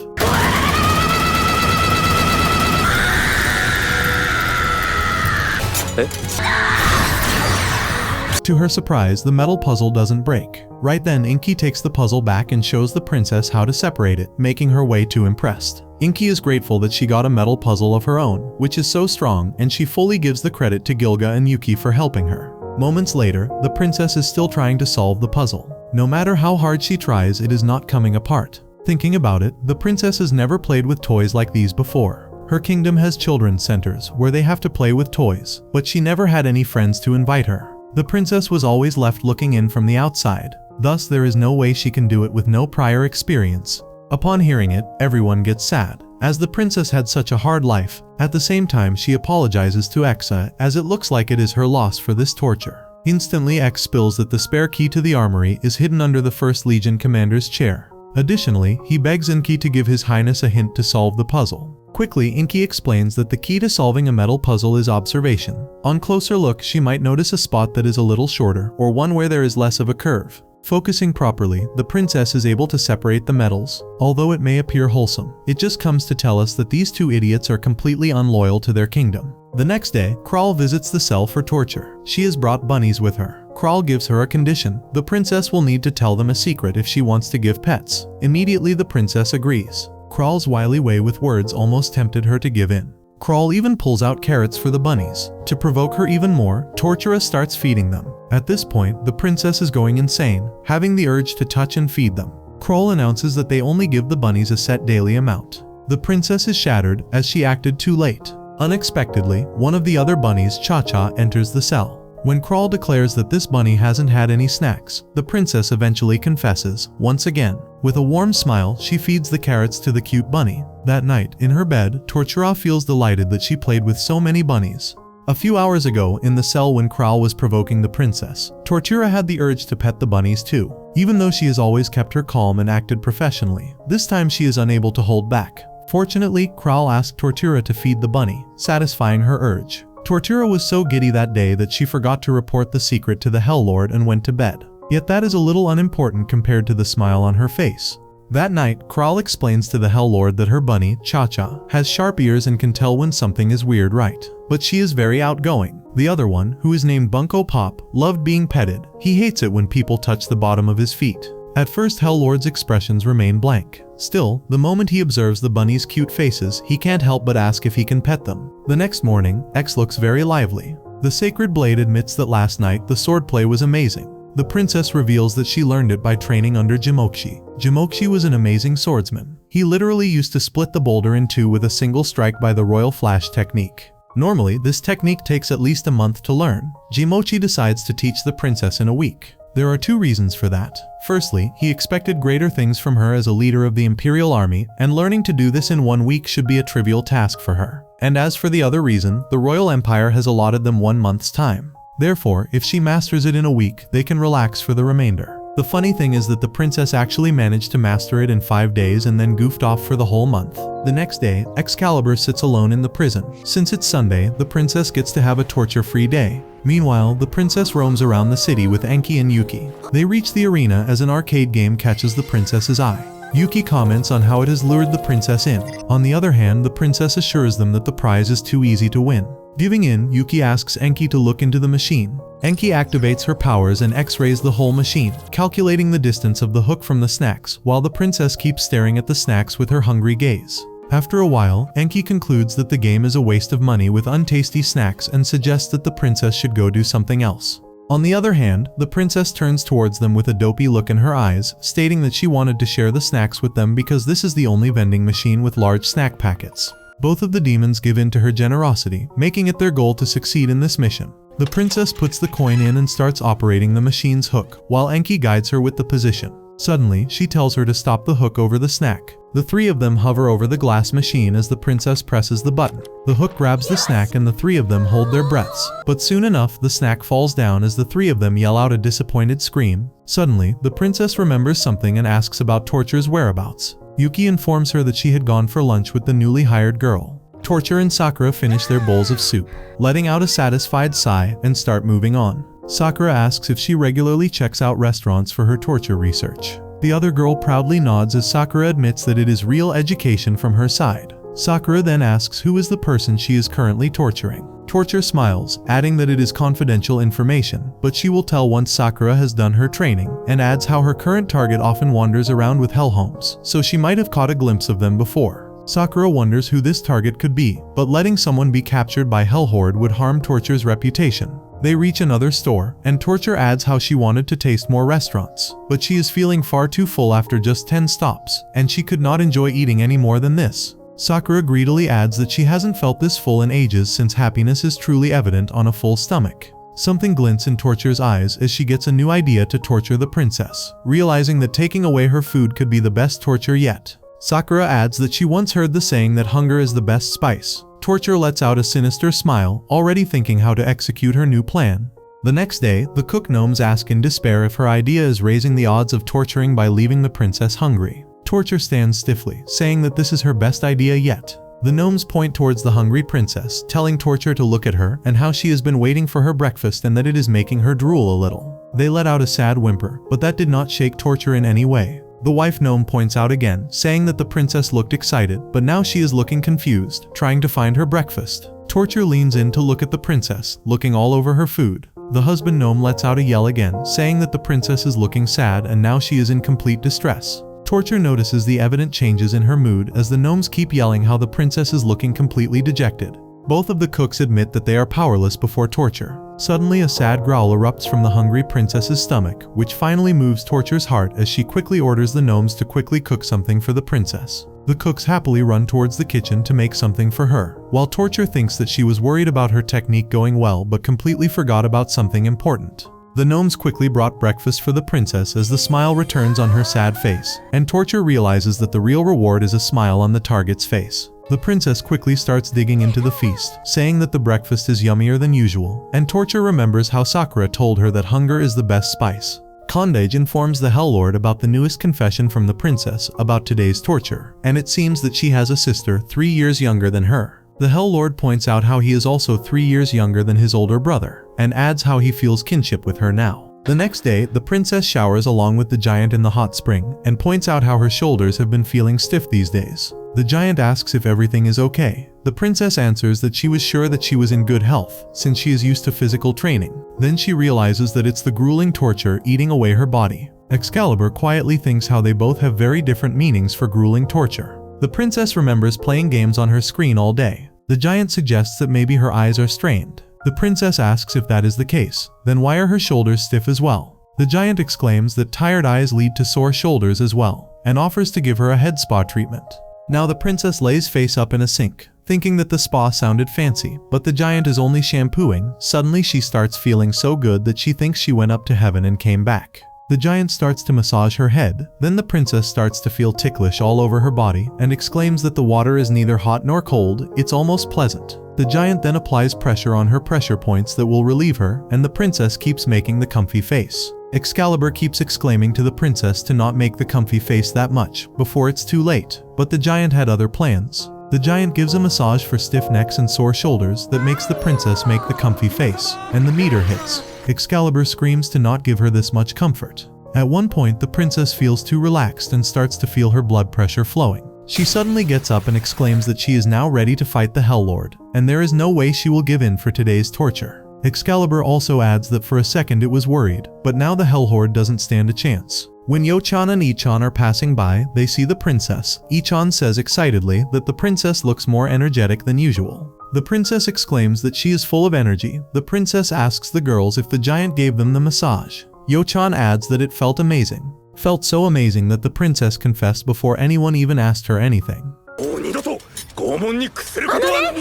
A: To her surprise, the metal puzzle doesn't break. Right then, Inky takes the puzzle back and shows the princess how to separate it, making her way too impressed. Inky is grateful that she got a metal puzzle of her own, which is so strong, and she fully gives the credit to Gilga and Yuki for helping her. Moments later, the princess is still trying to solve the puzzle. No matter how hard she tries, it is not coming apart. Thinking about it, the princess has never played with toys like these before. Her kingdom has children's centers where they have to play with toys, but she never had any friends to invite her. The princess was always left looking in from the outside. Thus, there is no way she can do it with no prior experience. Upon hearing it, everyone gets sad, as the princess had such a hard life. At the same time, she apologizes to Exa, as it looks like it is her loss for this torture. Instantly, X spills that the spare key to the armory is hidden under the First Legion commander's chair. Additionally, he begs Inky to give his highness a hint to solve the puzzle. Quickly, Inky explains that the key to solving a metal puzzle is observation. On closer look, she might notice a spot that is a little shorter, or one where there is less of a curve. Focusing properly, the princess is able to separate the metals. Although it may appear wholesome, it just comes to tell us that these two idiots are completely unloyal to their kingdom. The next day, Kral visits the cell for torture. She has brought bunnies with her. Kral gives her a condition. The princess will need to tell them a secret if she wants to give pets. Immediately, the princess agrees. Kral's wily way with words almost tempted her to give in. Crawl even pulls out carrots for the bunnies. To provoke her even more, Tortura starts feeding them. At this point, the princess is going insane, having the urge to touch and feed them. Crawl announces that they only give the bunnies a set daily amount. The princess is shattered as she acted too late. Unexpectedly, one of the other bunnies, Cha-Cha, enters the cell. When Crawl declares that this bunny hasn't had any snacks, the princess eventually confesses, once again. With a warm smile, she feeds the carrots to the cute bunny. That night, in her bed, Tortura feels delighted that she played with so many bunnies. A few hours ago, in the cell when Crawl was provoking the princess, Tortura had the urge to pet the bunnies too. Even though she has always kept her calm and acted professionally, this time she is unable to hold back. Fortunately, Crawl asked Tortura to feed the bunny, satisfying her urge. Tortura was so giddy that day that she forgot to report the secret to the Hell Lord and went to bed. Yet that is a little unimportant compared to the smile on her face. That night, Crawl explains to the Hell Lord that her bunny, Cha-Cha, has sharp ears and can tell when something is weird right. But she is very outgoing. The other one, who is named Bunko Pop, loved being petted. He hates it when people touch the bottom of his feet. At first, Hell Lord's expressions remain blank. Still, the moment he observes the bunnies' cute faces, he can't help but ask if he can pet them. The next morning, X looks very lively. The Sacred Blade admits that last night the swordplay was amazing. The princess reveals that she learned it by training under Jimokshi. Jimokshi was an amazing swordsman. He literally used to split the boulder in two with a single strike by the Royal Flash technique. Normally, this technique takes at least a month to learn. Jimochi decides to teach the princess in a week. There are two reasons for that. Firstly, he expected greater things from her as a leader of the Imperial Army, and learning to do this in 1 week should be a trivial task for her. And as for the other reason, the Royal Empire has allotted them 1 month's time. Therefore, if she masters it in a week, they can relax for the remainder. The funny thing is that the princess actually managed to master it in 5 days and then goofed off for the whole month. The next day, Excalibur sits alone in the prison. Since it's Sunday, the princess gets to have a torture-free day. Meanwhile, the princess roams around the city with Enki and Yuki. They reach the arena as an arcade game catches the princess's eye. Yuki comments on how it has lured the princess in. On the other hand, the princess assures them that the prize is too easy to win. Giving in, Yuki asks Enki to look into the machine. Enki activates her powers and X-rays the whole machine, calculating the distance of the hook from the snacks, while the princess keeps staring at the snacks with her hungry gaze. After a while, Enki concludes that the game is a waste of money with untasty snacks and suggests that the princess should go do something else. On the other hand, the princess turns towards them with a dopey look in her eyes, stating that she wanted to share the snacks with them because this is the only vending machine with large snack packets. Both of the demons give in to her generosity, making it their goal to succeed in this mission. The princess puts the coin in and starts operating the machine's hook, while Enki guides her with the position. Suddenly, she tells her to stop the hook over the snack. The three of them hover over the glass machine as the princess presses the button. The hook grabs the snack and the three of them hold their breaths. But soon enough, the snack falls down as the three of them yell out a disappointed scream. Suddenly, the princess remembers something and asks about Torture's whereabouts. Yuki informs her that she had gone for lunch with the newly hired girl. Torture and Sakura finish their bowls of soup, letting out a satisfied sigh and start moving on. Sakura asks if she regularly checks out restaurants for her torture research. The other girl proudly nods as Sakura admits that it is real education from her side. Sakura then asks who is the person she is currently torturing. Torture smiles, adding that it is confidential information, but she will tell once Sakura has done her training, and adds how her current target often wanders around with hellhounds, so she might have caught a glimpse of them before. Sakura wonders who this target could be, but letting someone be captured by Hellhorde would harm Torture's reputation. They reach another store, and Torture adds how she wanted to taste more restaurants, but she is feeling far too full after just 10 stops, and she could not enjoy eating any more than this. Sakura greedily adds that she hasn't felt this full in ages since happiness is truly evident on a full stomach. Something glints in Torture's eyes as she gets a new idea to torture the princess, realizing that taking away her food could be the best torture yet. Sakura adds that she once heard the saying that hunger is the best spice. Torture lets out a sinister smile, already thinking how to execute her new plan. The next day, the cook gnomes ask in despair if her idea is raising the odds of torturing by leaving the princess hungry. Torture stands stiffly, saying that this is her best idea yet. The gnomes point towards the hungry princess, telling Torture to look at her and how she has been waiting for her breakfast and that it is making her drool a little. They let out a sad whimper, but that did not shake Torture in any way. The wife gnome points out again, saying that the princess looked excited, but now she is looking confused, trying to find her breakfast. Torture leans in to look at the princess, looking all over her food. The husband gnome lets out a yell again, saying that the princess is looking sad and now she is in complete distress. Torture notices the evident changes in her mood as the gnomes keep yelling how the princess is looking completely dejected. Both of the cooks admit that they are powerless before Torture. Suddenly a sad growl erupts from the hungry princess's stomach, which finally moves Torture's heart as she quickly orders the gnomes to quickly cook something for the princess. The cooks happily run towards the kitchen to make something for her, while Torture thinks that she was worried about her technique going well but completely forgot about something important. The gnomes quickly brought breakfast for the princess as the smile returns on her sad face, and Torture realizes that the real reward is a smile on the target's face. The princess quickly starts digging into the feast, saying that the breakfast is yummier than usual, and Torture remembers how Sakura told her that hunger is the best spice. Kandage informs the Hell Lord about the newest confession from the princess about today's torture, and it seems that she has a sister 3 years younger than her. The Hell Lord points out how he is also 3 years younger than his older brother, and adds how he feels kinship with her now. The next day, the princess showers along with the giant in the hot spring, and points out how her shoulders have been feeling stiff these days. The giant asks if everything is okay. The princess answers that she was sure that she was in good health, since she is used to physical training. Then she realizes that it's the grueling torture eating away her body. Excalibur quietly thinks how they both have very different meanings for grueling torture. The princess remembers playing games on her screen all day. The giant suggests that maybe her eyes are strained. The princess asks if that is the case, then why are her shoulders stiff as well? The giant exclaims that tired eyes lead to sore shoulders as well, and offers to give her a head spa treatment. Now the princess lays face up in a sink, thinking that the spa sounded fancy, but the giant is only shampooing. Suddenly she starts feeling so good that she thinks she went up to heaven and came back. The giant starts to massage her head, then the princess starts to feel ticklish all over her body and exclaims that the water is neither hot nor cold, it's almost pleasant. The giant then applies pressure on her pressure points that will relieve her, and the princess keeps making the comfy face. Excalibur keeps exclaiming to the princess to not make the comfy face that much, before it's too late, but the giant had other plans. The giant gives a massage for stiff necks and sore shoulders that makes the princess make the comfy face, and the meter hits. Excalibur screams to not give her this much comfort. At one point the princess feels too relaxed and starts to feel her blood pressure flowing. She suddenly gets up and exclaims that she is now ready to fight the Hell Lord, and there is no way she will give in for today's torture. Excalibur also adds that for a second it was worried, but now the Hell Horde doesn't stand a chance. When Yo-chan and Ichan are passing by, they see the princess. Ichan says excitedly that the princess looks more energetic than usual. The princess exclaims that she is full of energy. The princess asks the girls if the giant gave them the massage. Yo-chan adds that it felt amazing. Felt so amazing that the princess confessed before anyone even asked her anything.
C: もう二度と拷問に屈することは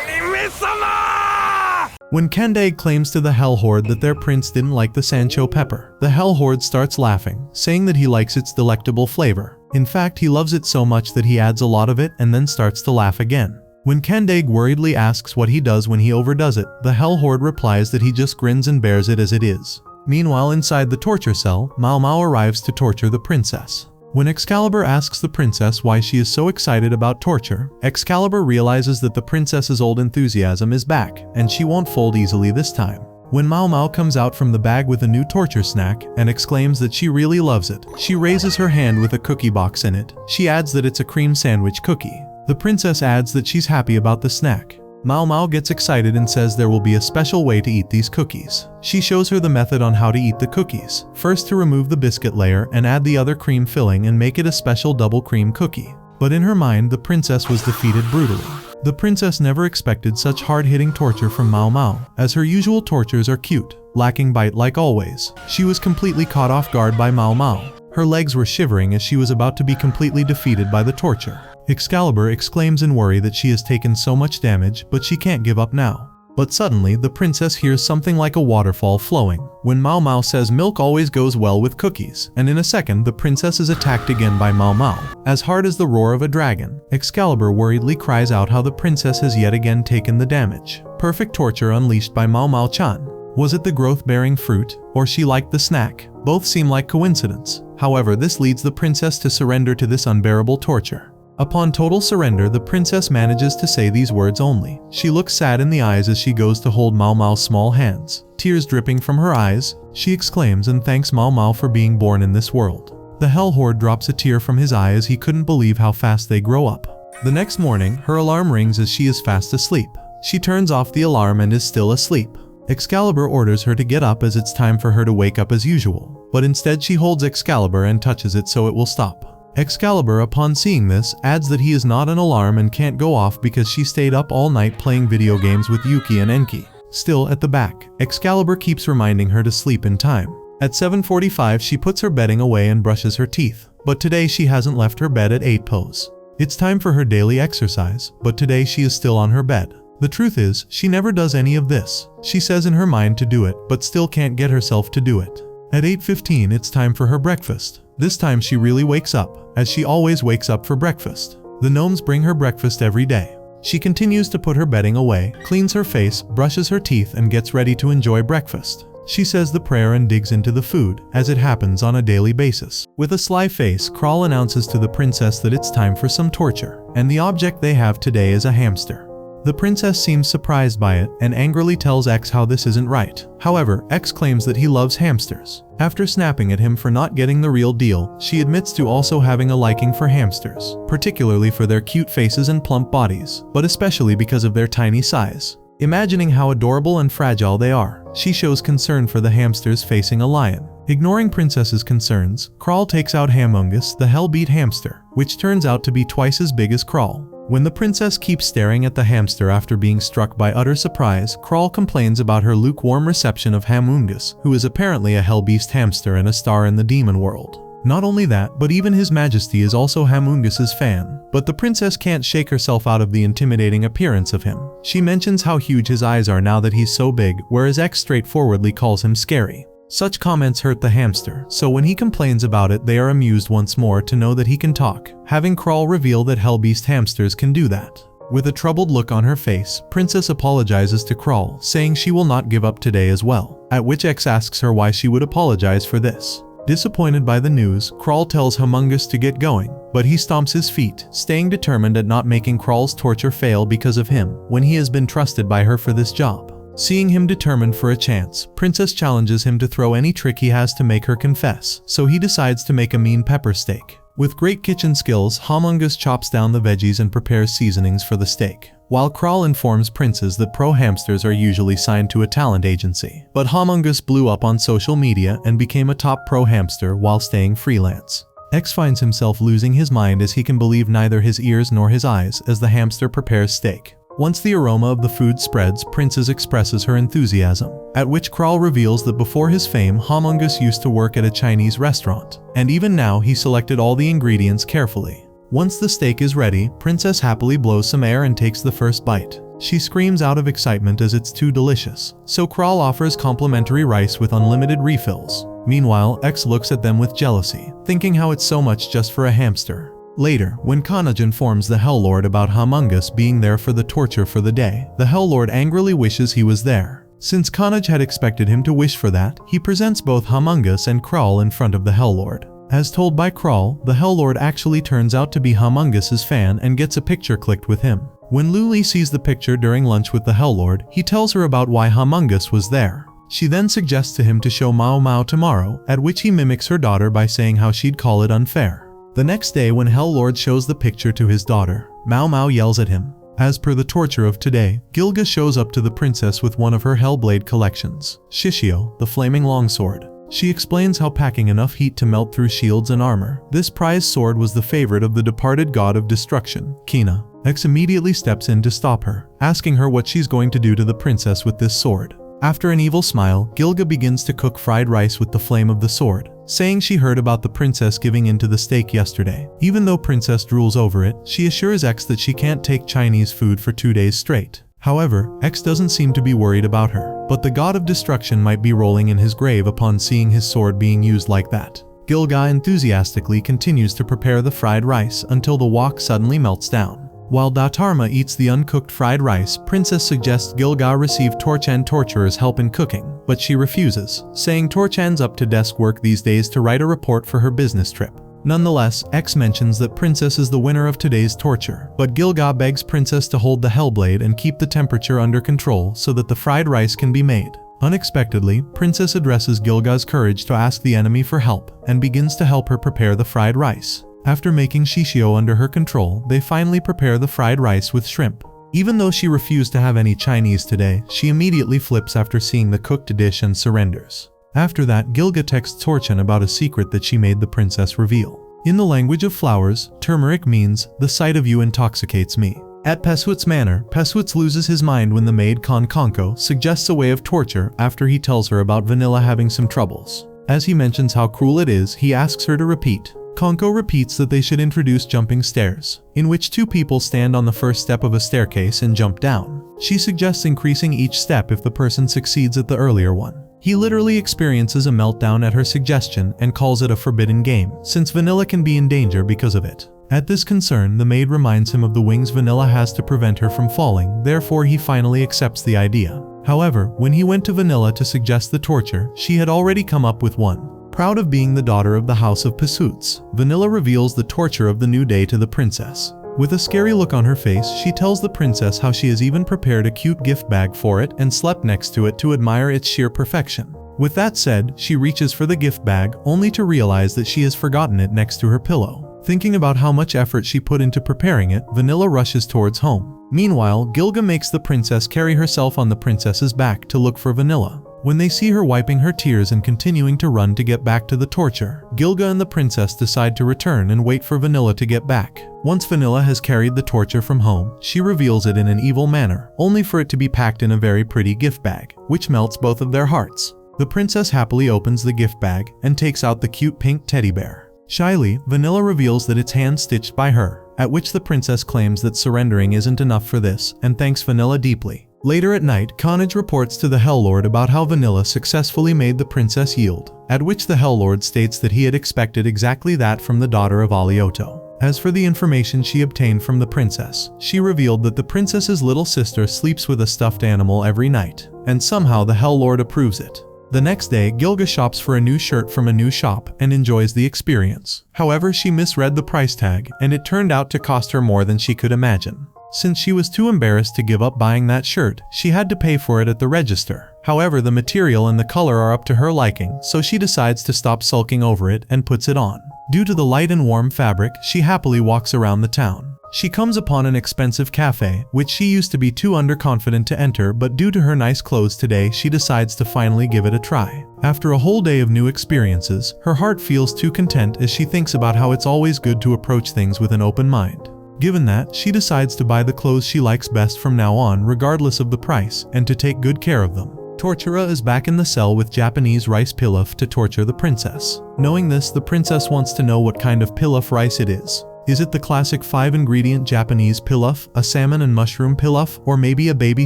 C: 姫様!
A: When Kandage claims to the Hell Horde that their prince didn't like the Sancho pepper, the Hell Horde starts laughing, saying that he likes its delectable flavor. In fact, he loves it so much that he adds a lot of it and then starts to laugh again. When Kandage worriedly asks what he does when he overdoes it, the Hell Horde replies that he just grins and bears it as it is. Meanwhile, inside the torture cell, Mao Mao arrives to torture the princess. When Excalibur asks the princess why she is so excited about torture, Excalibur realizes that the princess's old enthusiasm is back, and she won't fold easily this time. When Mao Mao comes out from the bag with a new torture snack and exclaims that she really loves it, she raises her hand with a cookie box in it. She adds that it's a cream sandwich cookie. The princess adds that she's happy about the snack. Mao Mao gets excited and says there will be a special way to eat these cookies. She shows her the method on how to eat the cookies. First, to remove the biscuit layer and add the other cream filling and make it a special double cream cookie. But in her mind, the princess was defeated brutally. The princess never expected such hard-hitting torture from Mao Mao, as her usual tortures are cute, lacking bite like always. She was completely caught off guard by Mao Mao. Her legs were shivering as she was about to be completely defeated by the torture. Excalibur exclaims in worry that she has taken so much damage, but she can't give up now. But suddenly, the princess hears something like a waterfall flowing. When Mao Mao says milk always goes well with cookies, and in a second the princess is attacked again by Mao Mao, as hard as the roar of a dragon. Excalibur worriedly cries out how the princess has yet again taken the damage. Perfect torture unleashed by Mao Mao-chan. Was it the growth-bearing fruit, or she liked the snack? Both seem like coincidence. However, this leads the princess to surrender to this unbearable torture. Upon total surrender, the princess manages to say these words only. She looks sad in the eyes as she goes to hold Mao Mao's small hands. Tears dripping from her eyes, she exclaims and thanks Mao Mao for being born in this world. The Hell Horde drops a tear from his eye as he couldn't believe how fast they grow up. The next morning, her alarm rings as she is fast asleep. She turns off the alarm and is still asleep. Excalibur orders her to get up as it's time for her to wake up as usual, but instead she holds Excalibur and touches it so it will stop. Excalibur, upon seeing this, adds that he is not an alarm and can't go off because she stayed up all night playing video games with Yuki and Enki. Still at the back, Excalibur keeps reminding her to sleep in time. At 7:45 she puts her bedding away and brushes her teeth, but today she hasn't left her bed at 8 pose. It's time for her daily exercise, but today she is still on her bed. The truth is, she never does any of this. She says in her mind to do it, but still can't get herself to do it. At 8:15 it's time for her breakfast. This time she really wakes up, as she always wakes up for breakfast. The gnomes bring her breakfast every day. She continues to put her bedding away, cleans her face, brushes her teeth, and gets ready to enjoy breakfast. She says the prayer and digs into the food, as it happens on a daily basis. With a sly face, Kral announces to the princess that it's time for some torture, and the object they have today is a hamster. The princess seems surprised by it and angrily tells X how this isn't right. However, X claims that he loves hamsters. After snapping at him for not getting the real deal, she admits to also having a liking for hamsters, particularly for their cute faces and plump bodies, but especially because of their tiny size. Imagining how adorable and fragile they are, she shows concern for the hamsters facing a lion. Ignoring Princess's concerns, Kral takes out Hamungus, the hell-beat hamster, which turns out to be twice as big as Kral. When the princess keeps staring at the hamster after being struck by utter surprise, Kral complains about her lukewarm reception of Hamungus, who is apparently a hell-beast hamster and a star in the demon world. Not only that, but even His Majesty is also Hamungus's fan. But the princess can't shake herself out of the intimidating appearance of him. She mentions how huge his eyes are now that he's so big, whereas X straightforwardly calls him scary. Such comments hurt the hamster, so when he complains about it they are amused once more to know that he can talk, having Kral reveal that hellbeast hamsters can do that. With a troubled look on her face, Princess apologizes to Kral, saying she will not give up today as well, at which X asks her why she would apologize for this. Disappointed by the news, Kral tells Hamungus to get going, but he stomps his feet, staying determined at not making Kral's torture fail because of him, when he has been trusted by her for this job. Seeing him determined for a chance, Princess challenges him to throw any trick he has to make her confess, so he decides to make a mean pepper steak. With great kitchen skills, Hamungus chops down the veggies and prepares seasonings for the steak, while Kral informs Princess that pro hamsters are usually signed to a talent agency. But Hamungus blew up on social media and became a top pro hamster while staying freelance. X finds himself losing his mind as he can believe neither his ears nor his eyes as the hamster prepares steak. Once the aroma of the food spreads, Princess expresses her enthusiasm, at which Kral reveals that before his fame, Hamungus used to work at a Chinese restaurant, and even now he selected all the ingredients carefully. Once the steak is ready, Princess happily blows some air and takes the first bite. She screams out of excitement as it's too delicious, so Kral offers complimentary rice with unlimited refills. Meanwhile, X looks at them with jealousy, thinking how it's so much just for a hamster. Later, when Kanaj informs the Hell Lord about Hamungus being there for the torture for the day, the Hell Lord angrily wishes he was there. Since Kanaj had expected him to wish for that, he presents both Hamungus and Kral in front of the Hell Lord. As told by Kral, the Hell Lord actually turns out to be Hamungus's fan and gets a picture clicked with him. When Luli sees the picture during lunch with the Hell Lord, he tells her about why Hamungus was there. She then suggests to him to show Mao Mao tomorrow, at which he mimics her daughter by saying how she'd call it unfair. The next day when Hell Lord shows the picture to his daughter, Mao Mao yells at him. As per the torture of today, Gilga shows up to the princess with one of her Hellblade collections, Shishio, the flaming longsword. She explains how packing enough heat to melt through shields and armor, this prized sword was the favorite of the departed god of destruction, Kina. X immediately steps in to stop her, asking her what she's going to do to the princess with this sword. After an evil smile, Gilga begins to cook fried rice with the flame of the sword, saying she heard about the princess giving in to the steak yesterday. Even though Princess drools over it, she assures X that she can't take Chinese food for 2 days straight. However, X doesn't seem to be worried about her, but the god of destruction might be rolling in his grave upon seeing his sword being used like that. Gilga enthusiastically continues to prepare the fried rice until the wok suddenly melts down. While Datarma eats the uncooked fried rice, Princess suggests Gilga receive Torchan torturer's help in cooking, but she refuses, saying Torchan's up to desk work these days to write a report for her business trip. Nonetheless, X mentions that Princess is the winner of today's torture, but Gilga begs Princess to hold the Hellblade and keep the temperature under control so that the fried rice can be made. Unexpectedly, Princess addresses Gilga's courage to ask the enemy for help, and begins to help her prepare the fried rice. After making Shishio under her control, they finally prepare the fried rice with shrimp. Even though she refused to have any Chinese today, she immediately flips after seeing the cooked dish and surrenders. After that, Gilga texts Torchen about a secret that she made the princess reveal. In the language of flowers, turmeric means, "The sight of you intoxicates me." At Pesut's manor, Pesut loses his mind when the maid Konko suggests a way of torture after he tells her about Vanilla having some troubles. As he mentions how cruel it is, he asks her to repeat. Konko repeats that they should introduce jumping stairs, in which two people stand on the first step of a staircase and jump down. She suggests increasing each step if the person succeeds at the earlier one. He literally experiences a meltdown at her suggestion and calls it a forbidden game, since Vanilla can be in danger because of it. At this concern, the maid reminds him of the wings Vanilla has to prevent her from falling, therefore he finally accepts the idea. However, when he went to Vanilla to suggest the torture, she had already come up with one. Proud of being the daughter of the House of Pesuts, Vanilla reveals the torture of the new day to the princess. With a scary look on her face, she tells the princess how she has even prepared a cute gift bag for it and slept next to it to admire its sheer perfection. With that said, she reaches for the gift bag, only to realize that she has forgotten it next to her pillow. Thinking about how much effort she put into preparing it, Vanilla rushes towards home. Meanwhile, Gilga makes the princess carry herself on the princess's back to look for Vanilla. When they see her wiping her tears and continuing to run to get back to the torture, Gilga and the princess decide to return and wait for Vanilla to get back. Once Vanilla has carried the torture from home, she reveals it in an evil manner, only for it to be packed in a very pretty gift bag, which melts both of their hearts. The princess happily opens the gift bag and takes out the cute pink teddy bear. Shyly, Vanilla reveals that it's hand-stitched by her, at which the princess claims that surrendering isn't enough for this and thanks Vanilla deeply. Later at night, Carnage reports to the Hell Lord about how Vanilla successfully made the princess yield, at which the Hell Lord states that he had expected exactly that from the daughter of Alioto. As for the information she obtained from the princess, she revealed that the princess's little sister sleeps with a stuffed animal every night, and somehow the Hell Lord approves it. The next day, Gilga shops for a new shirt from a new shop and enjoys the experience. However, she misread the price tag, and it turned out to cost her more than she could imagine. Since she was too embarrassed to give up buying that shirt, she had to pay for it at the register. However, the material and the color are up to her liking, so she decides to stop sulking over it and puts it on. Due to the light and warm fabric, she happily walks around the town. She comes upon an expensive cafe, which she used to be too underconfident to enter, but due to her nice clothes today, she decides to finally give it a try. After a whole day of new experiences, her heart feels too content as she thinks about how it's always good to approach things with an open mind. Given that, she decides to buy the clothes she likes best from now on regardless of the price, and to take good care of them. Tortura is back in the cell with Japanese rice pilaf to torture the princess. Knowing this, the princess wants to know what kind of pilaf rice it is. Is it the classic 5-ingredient Japanese pilaf, a salmon and mushroom pilaf, or maybe a baby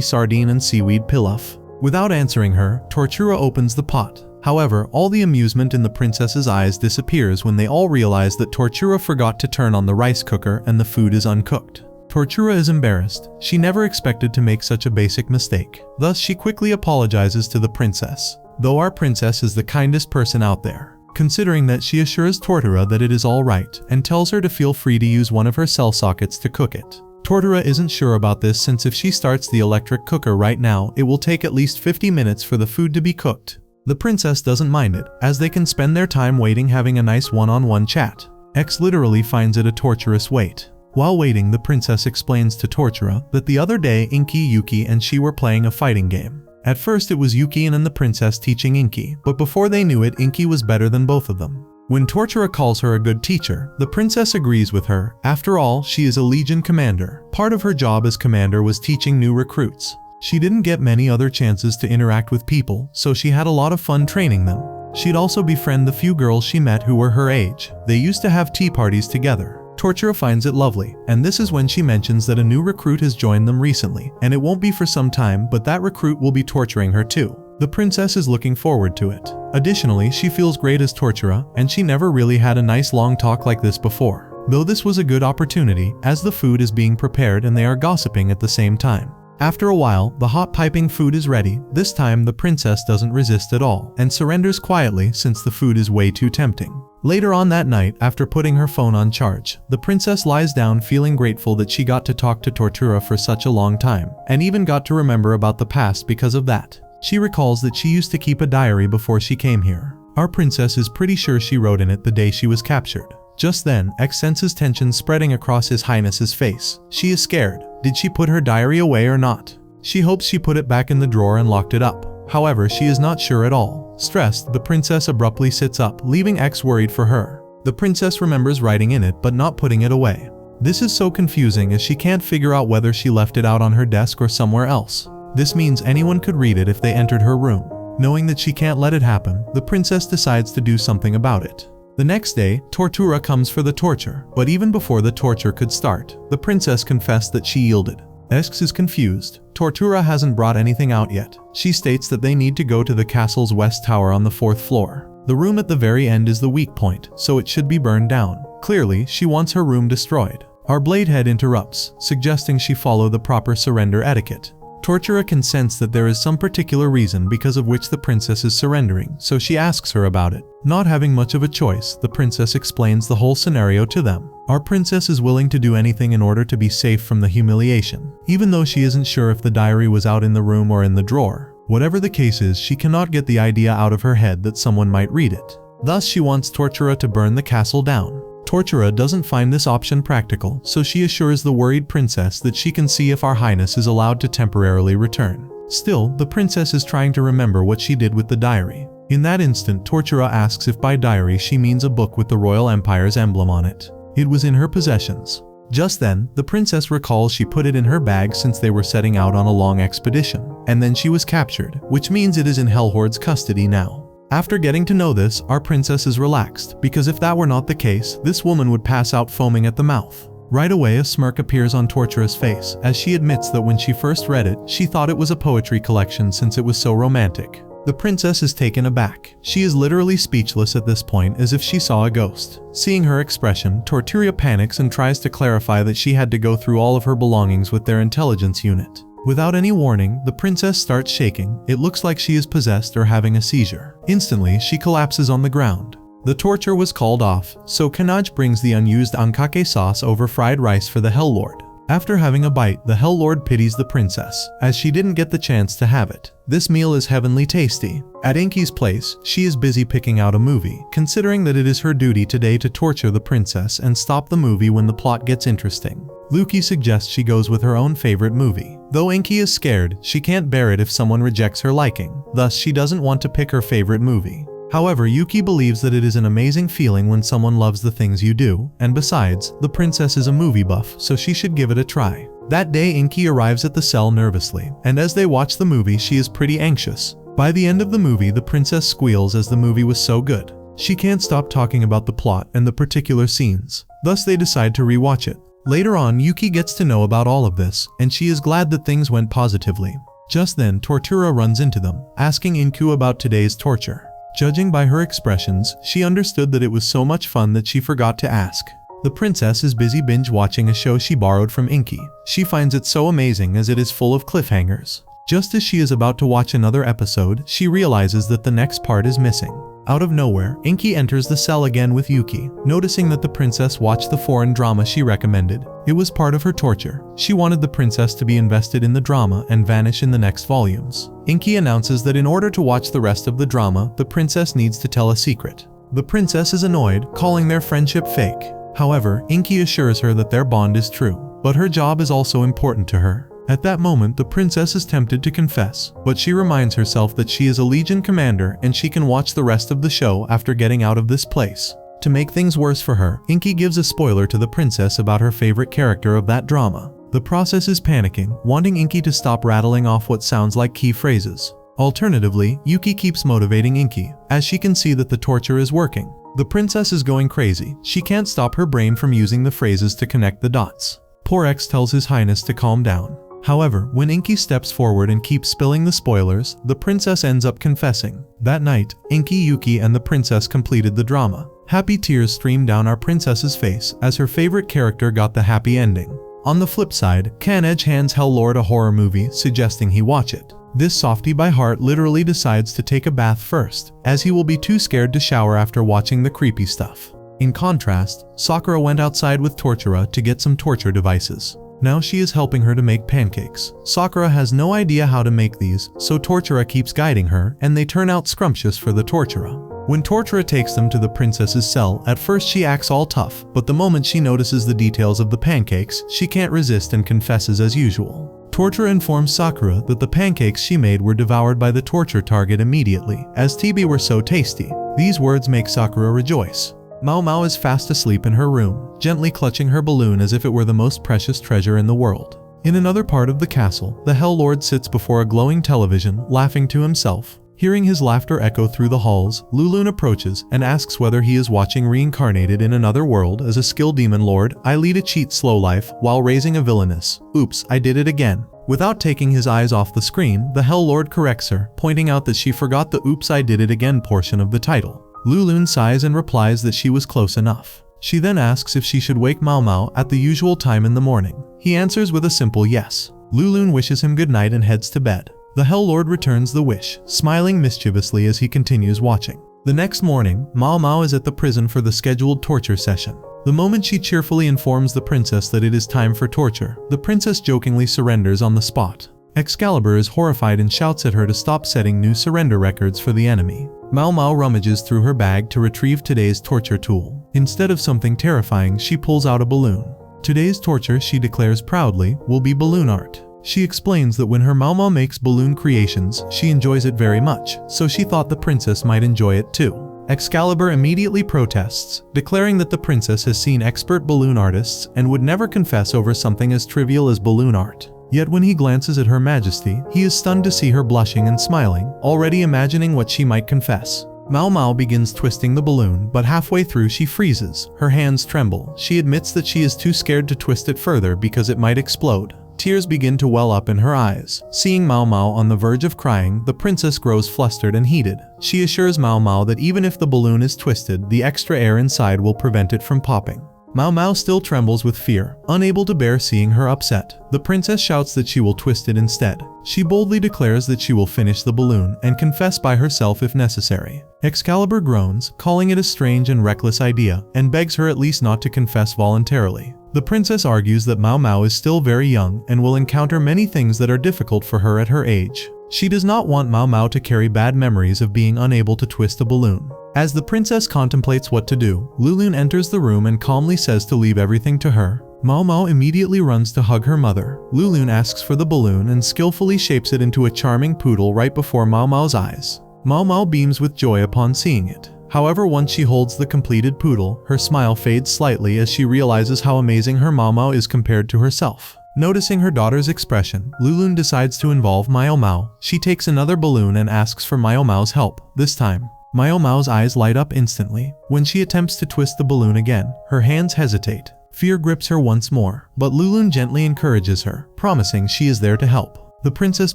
A: sardine and seaweed pilaf? Without answering her, Tortura opens the pot. However, all the amusement in the princess's eyes disappears when they all realize that Tortura forgot to turn on the rice cooker and the food is uncooked. Tortura is embarrassed. She never expected to make such a basic mistake. Thus, she quickly apologizes to the princess. Though our princess is the kindest person out there, considering that she assures Tortura that it is all right and tells her to feel free to use one of her cell sockets to cook it. Tortura isn't sure about this since if she starts the electric cooker right now, it will take at least 50 minutes for the food to be cooked. The princess doesn't mind it, as they can spend their time waiting having a nice one-on-one chat. X literally finds it a torturous wait. While waiting, the princess explains to Tortura that the other day Inky, Yuki and she were playing a fighting game. At first it was Yuki and the princess teaching Inky, but before they knew it, Inky was better than both of them. When Tortura calls her a good teacher, the princess agrees with her. After all, she is a legion commander. Part of her job as commander was teaching new recruits. She didn't get many other chances to interact with people, so she had a lot of fun training them. She'd also befriend the few girls she met who were her age. They used to have tea parties together. Tortura finds it lovely, and this is when she mentions that a new recruit has joined them recently, and it won't be for some time, but that recruit will be torturing her too. The princess is looking forward to it. Additionally, she feels great as Tortura, and she never really had a nice long talk like this before. Though this was a good opportunity, as the food is being prepared and they are gossiping at the same time. After a while, the hot piping food is ready. This time, the princess doesn't resist at all, and surrenders quietly since the food is way too tempting. Later on that night, after putting her phone on charge, the princess lies down feeling grateful that she got to talk to Tortura for such a long time, and even got to remember about the past because of that. She recalls that she used to keep a diary before she came here. Our princess is pretty sure she wrote in it the day she was captured. Just then, X senses tension spreading across His Highness's face. She is scared. Did she put her diary away or not? She hopes she put it back in the drawer and locked it up. However, she is not sure at all. Stressed, the princess abruptly sits up, leaving X worried for her. The princess remembers writing in it but not putting it away. This is so confusing as she can't figure out whether she left it out on her desk or somewhere else. This means anyone could read it if they entered her room. Knowing that she can't let it happen, the princess decides to do something about it. The next day, Tortura comes for the torture, but even before the torture could start, the princess confessed that she yielded. X is confused. Tortura hasn't brought anything out yet. She states that they need to go to the castle's west tower on the 4th floor. The room at the very end is the weak point, so it should be burned down. Clearly, she wants her room destroyed. Our Bladehead interrupts, suggesting she follow the proper surrender etiquette. Tortura can sense that there is some particular reason because of which the princess is surrendering, so she asks her about it. Not having much of a choice, the princess explains the whole scenario to them. Our princess is willing to do anything in order to be safe from the humiliation, even though she isn't sure if the diary was out in the room or in the drawer. Whatever the case is, she cannot get the idea out of her head that someone might read it. Thus, she wants Tortura to burn the castle down. Tortura doesn't find this option practical, so she assures the worried princess that she can see if Our Highness is allowed to temporarily return. Still, the princess is trying to remember what she did with the diary. In that instant, Tortura asks if by diary she means a book with the Royal Empire's emblem on it. It was in her possessions. Just then, the princess recalls she put it in her bag since they were setting out on a long expedition, and then she was captured, which means it is in Hellhorde's custody now. After getting to know this, our princess is relaxed, because if that were not the case, this woman would pass out foaming at the mouth. Right away, a smirk appears on Tortura's face, as she admits that when she first read it, she thought it was a poetry collection since it was so romantic. The princess is taken aback. She is literally speechless at this point, as if she saw a ghost. Seeing her expression, Tortura panics and tries to clarify that she had to go through all of her belongings with their intelligence unit. Without any warning, the princess starts shaking. It looks like she is possessed or having a seizure. Instantly, she collapses on the ground. The torture was called off, so Kanaj brings the unused ankake sauce over fried rice for the Hell Lord. After having a bite, the Hell Lord pities the princess, as she didn't get the chance to have it. This meal is heavenly tasty. At Inky's place, she is busy picking out a movie, considering that it is her duty today to torture the princess and stop the movie when the plot gets interesting. Luki suggests she goes with her own favorite movie. Though Inky is scared, she can't bear it if someone rejects her liking, thus she doesn't want to pick her favorite movie. However, Yuki believes that it is an amazing feeling when someone loves the things you do, and besides, the princess is a movie buff, so she should give it a try. That day, Inky arrives at the cell nervously, and as they watch the movie, she is pretty anxious. By the end of the movie, the princess squeals as the movie was so good. She can't stop talking about the plot and the particular scenes, thus they decide to rewatch it. Later on, Yuki gets to know about all of this, and she is glad that things went positively. Just then, Tortura runs into them, asking Inku about today's torture. Judging by her expressions, she understood that it was so much fun that she forgot to ask. The princess is busy binge-watching a show she borrowed from Inky. She finds it so amazing as it is full of cliffhangers. Just as she is about to watch another episode, she realizes that the next part is missing. Out of nowhere, Inky enters the cell again with Yuki, noticing that the princess watched the foreign drama she recommended. It was part of her torture. She wanted the princess to be invested in the drama and vanish in the next volumes. Inky announces that in order to watch the rest of the drama, the princess needs to tell a secret. The princess is annoyed, calling their friendship fake. However, Inky assures her that their bond is true, but her job is also important to her. At that moment, the princess is tempted to confess, but she reminds herself that she is a Legion commander and she can watch the rest of the show after getting out of this place. To make things worse for her, Inky gives a spoiler to the princess about her favorite character of that drama. The process is panicking, wanting Inky to stop rattling off what sounds like key phrases. Alternatively, Yuki keeps motivating Inky, as she can see that the torture is working. The princess is going crazy. She can't stop her brain from using the phrases to connect the dots. Poor X tells His Highness to calm down. However, when Inky steps forward and keeps spilling the spoilers, the princess ends up confessing. That night, Inky, Yuki, and the princess completed the drama. Happy tears streamed down our princess's face as her favorite character got the happy ending. On the flip side, Kanej hands Hell Lord a horror movie, suggesting he watch it. This softie by heart literally decides to take a bath first, as he will be too scared to shower after watching the creepy stuff. In contrast, Sakura went outside with Tortura to get some torture devices. Now she is helping her to make pancakes. Sakura has no idea how to make these, so Tortura keeps guiding her, and they turn out scrumptious for the Tortura. When Tortura takes them to the princess's cell, at first she acts all tough, but the moment she notices the details of the pancakes, she can't resist and confesses as usual. Tortura informs Sakura that the pancakes she made were devoured by the torture target immediately, as TB were so tasty. These words make Sakura rejoice. Mao Mao is fast asleep in her room, gently clutching her balloon as if it were the most precious treasure in the world. In another part of the castle, the Hell Lord sits before a glowing television, laughing to himself. Hearing his laughter echo through the halls, Lulun approaches and asks whether he is watching reincarnated in another world as a skilled demon lord. I lead a cheat slow life while raising a villainous. Oops, I did it again. Without taking his eyes off the screen, the Hell Lord corrects her, pointing out that she forgot the oops I did it again portion of the title. Lulun sighs and replies that she was close enough. She then asks if she should wake Mao Mao at the usual time in the morning. He answers with a simple yes. Lulun wishes him good night and heads to bed. The Hell Lord returns the wish, smiling mischievously as he continues watching. The next morning, Mao Mao is at the prison for the scheduled torture session. The moment she cheerfully informs the princess that it is time for torture, the princess jokingly surrenders on the spot. Excalibur is horrified and shouts at her to stop setting new surrender records for the enemy. Mao Mao rummages through her bag to retrieve today's torture tool. Instead of something terrifying, she pulls out a balloon. Today's torture, she declares proudly, will be balloon art. She explains that when her Mao Mao makes balloon creations, she enjoys it very much, so she thought the princess might enjoy it too. Excalibur immediately protests, declaring that the princess has seen expert balloon artists and would never confess over something as trivial as balloon art. Yet when he glances at Her Majesty, he is stunned to see her blushing and smiling, already imagining what she might confess. Mao Mao begins twisting the balloon, but halfway through she freezes. Her hands tremble. She admits that she is too scared to twist it further because it might explode. Tears begin to well up in her eyes. Seeing Mao Mao on the verge of crying, the princess grows flustered and heated. She assures Mao Mao that even if the balloon is twisted, the extra air inside will prevent it from popping. Mao Mao still trembles with fear, unable to bear seeing her upset. The princess shouts that she will twist it instead. She boldly declares that she will finish the balloon and confess by herself if necessary. Excalibur groans, calling it a strange and reckless idea, and begs her at least not to confess voluntarily. The princess argues that Mao Mao is still very young and will encounter many things that are difficult for her at her age. She does not want Mao Mao to carry bad memories of being unable to twist a balloon. As the princess contemplates what to do, Lulun enters the room and calmly says to leave everything to her. Mao Mao immediately runs to hug her mother. Lulun asks for the balloon and skillfully shapes it into a charming poodle right before Mao Mao's eyes. Mao Mao beams with joy upon seeing it. However, once she holds the completed poodle, her smile fades slightly as she realizes how amazing her Mao Mao is compared to herself. Noticing her daughter's expression, Lulun decides to involve Mao Mao. She takes another balloon and asks for Mao Mao's help. This time, Mao Mao's eyes light up instantly. When she attempts to twist the balloon again, her hands hesitate. Fear grips her once more, but Lulun gently encourages her, promising she is there to help. The princess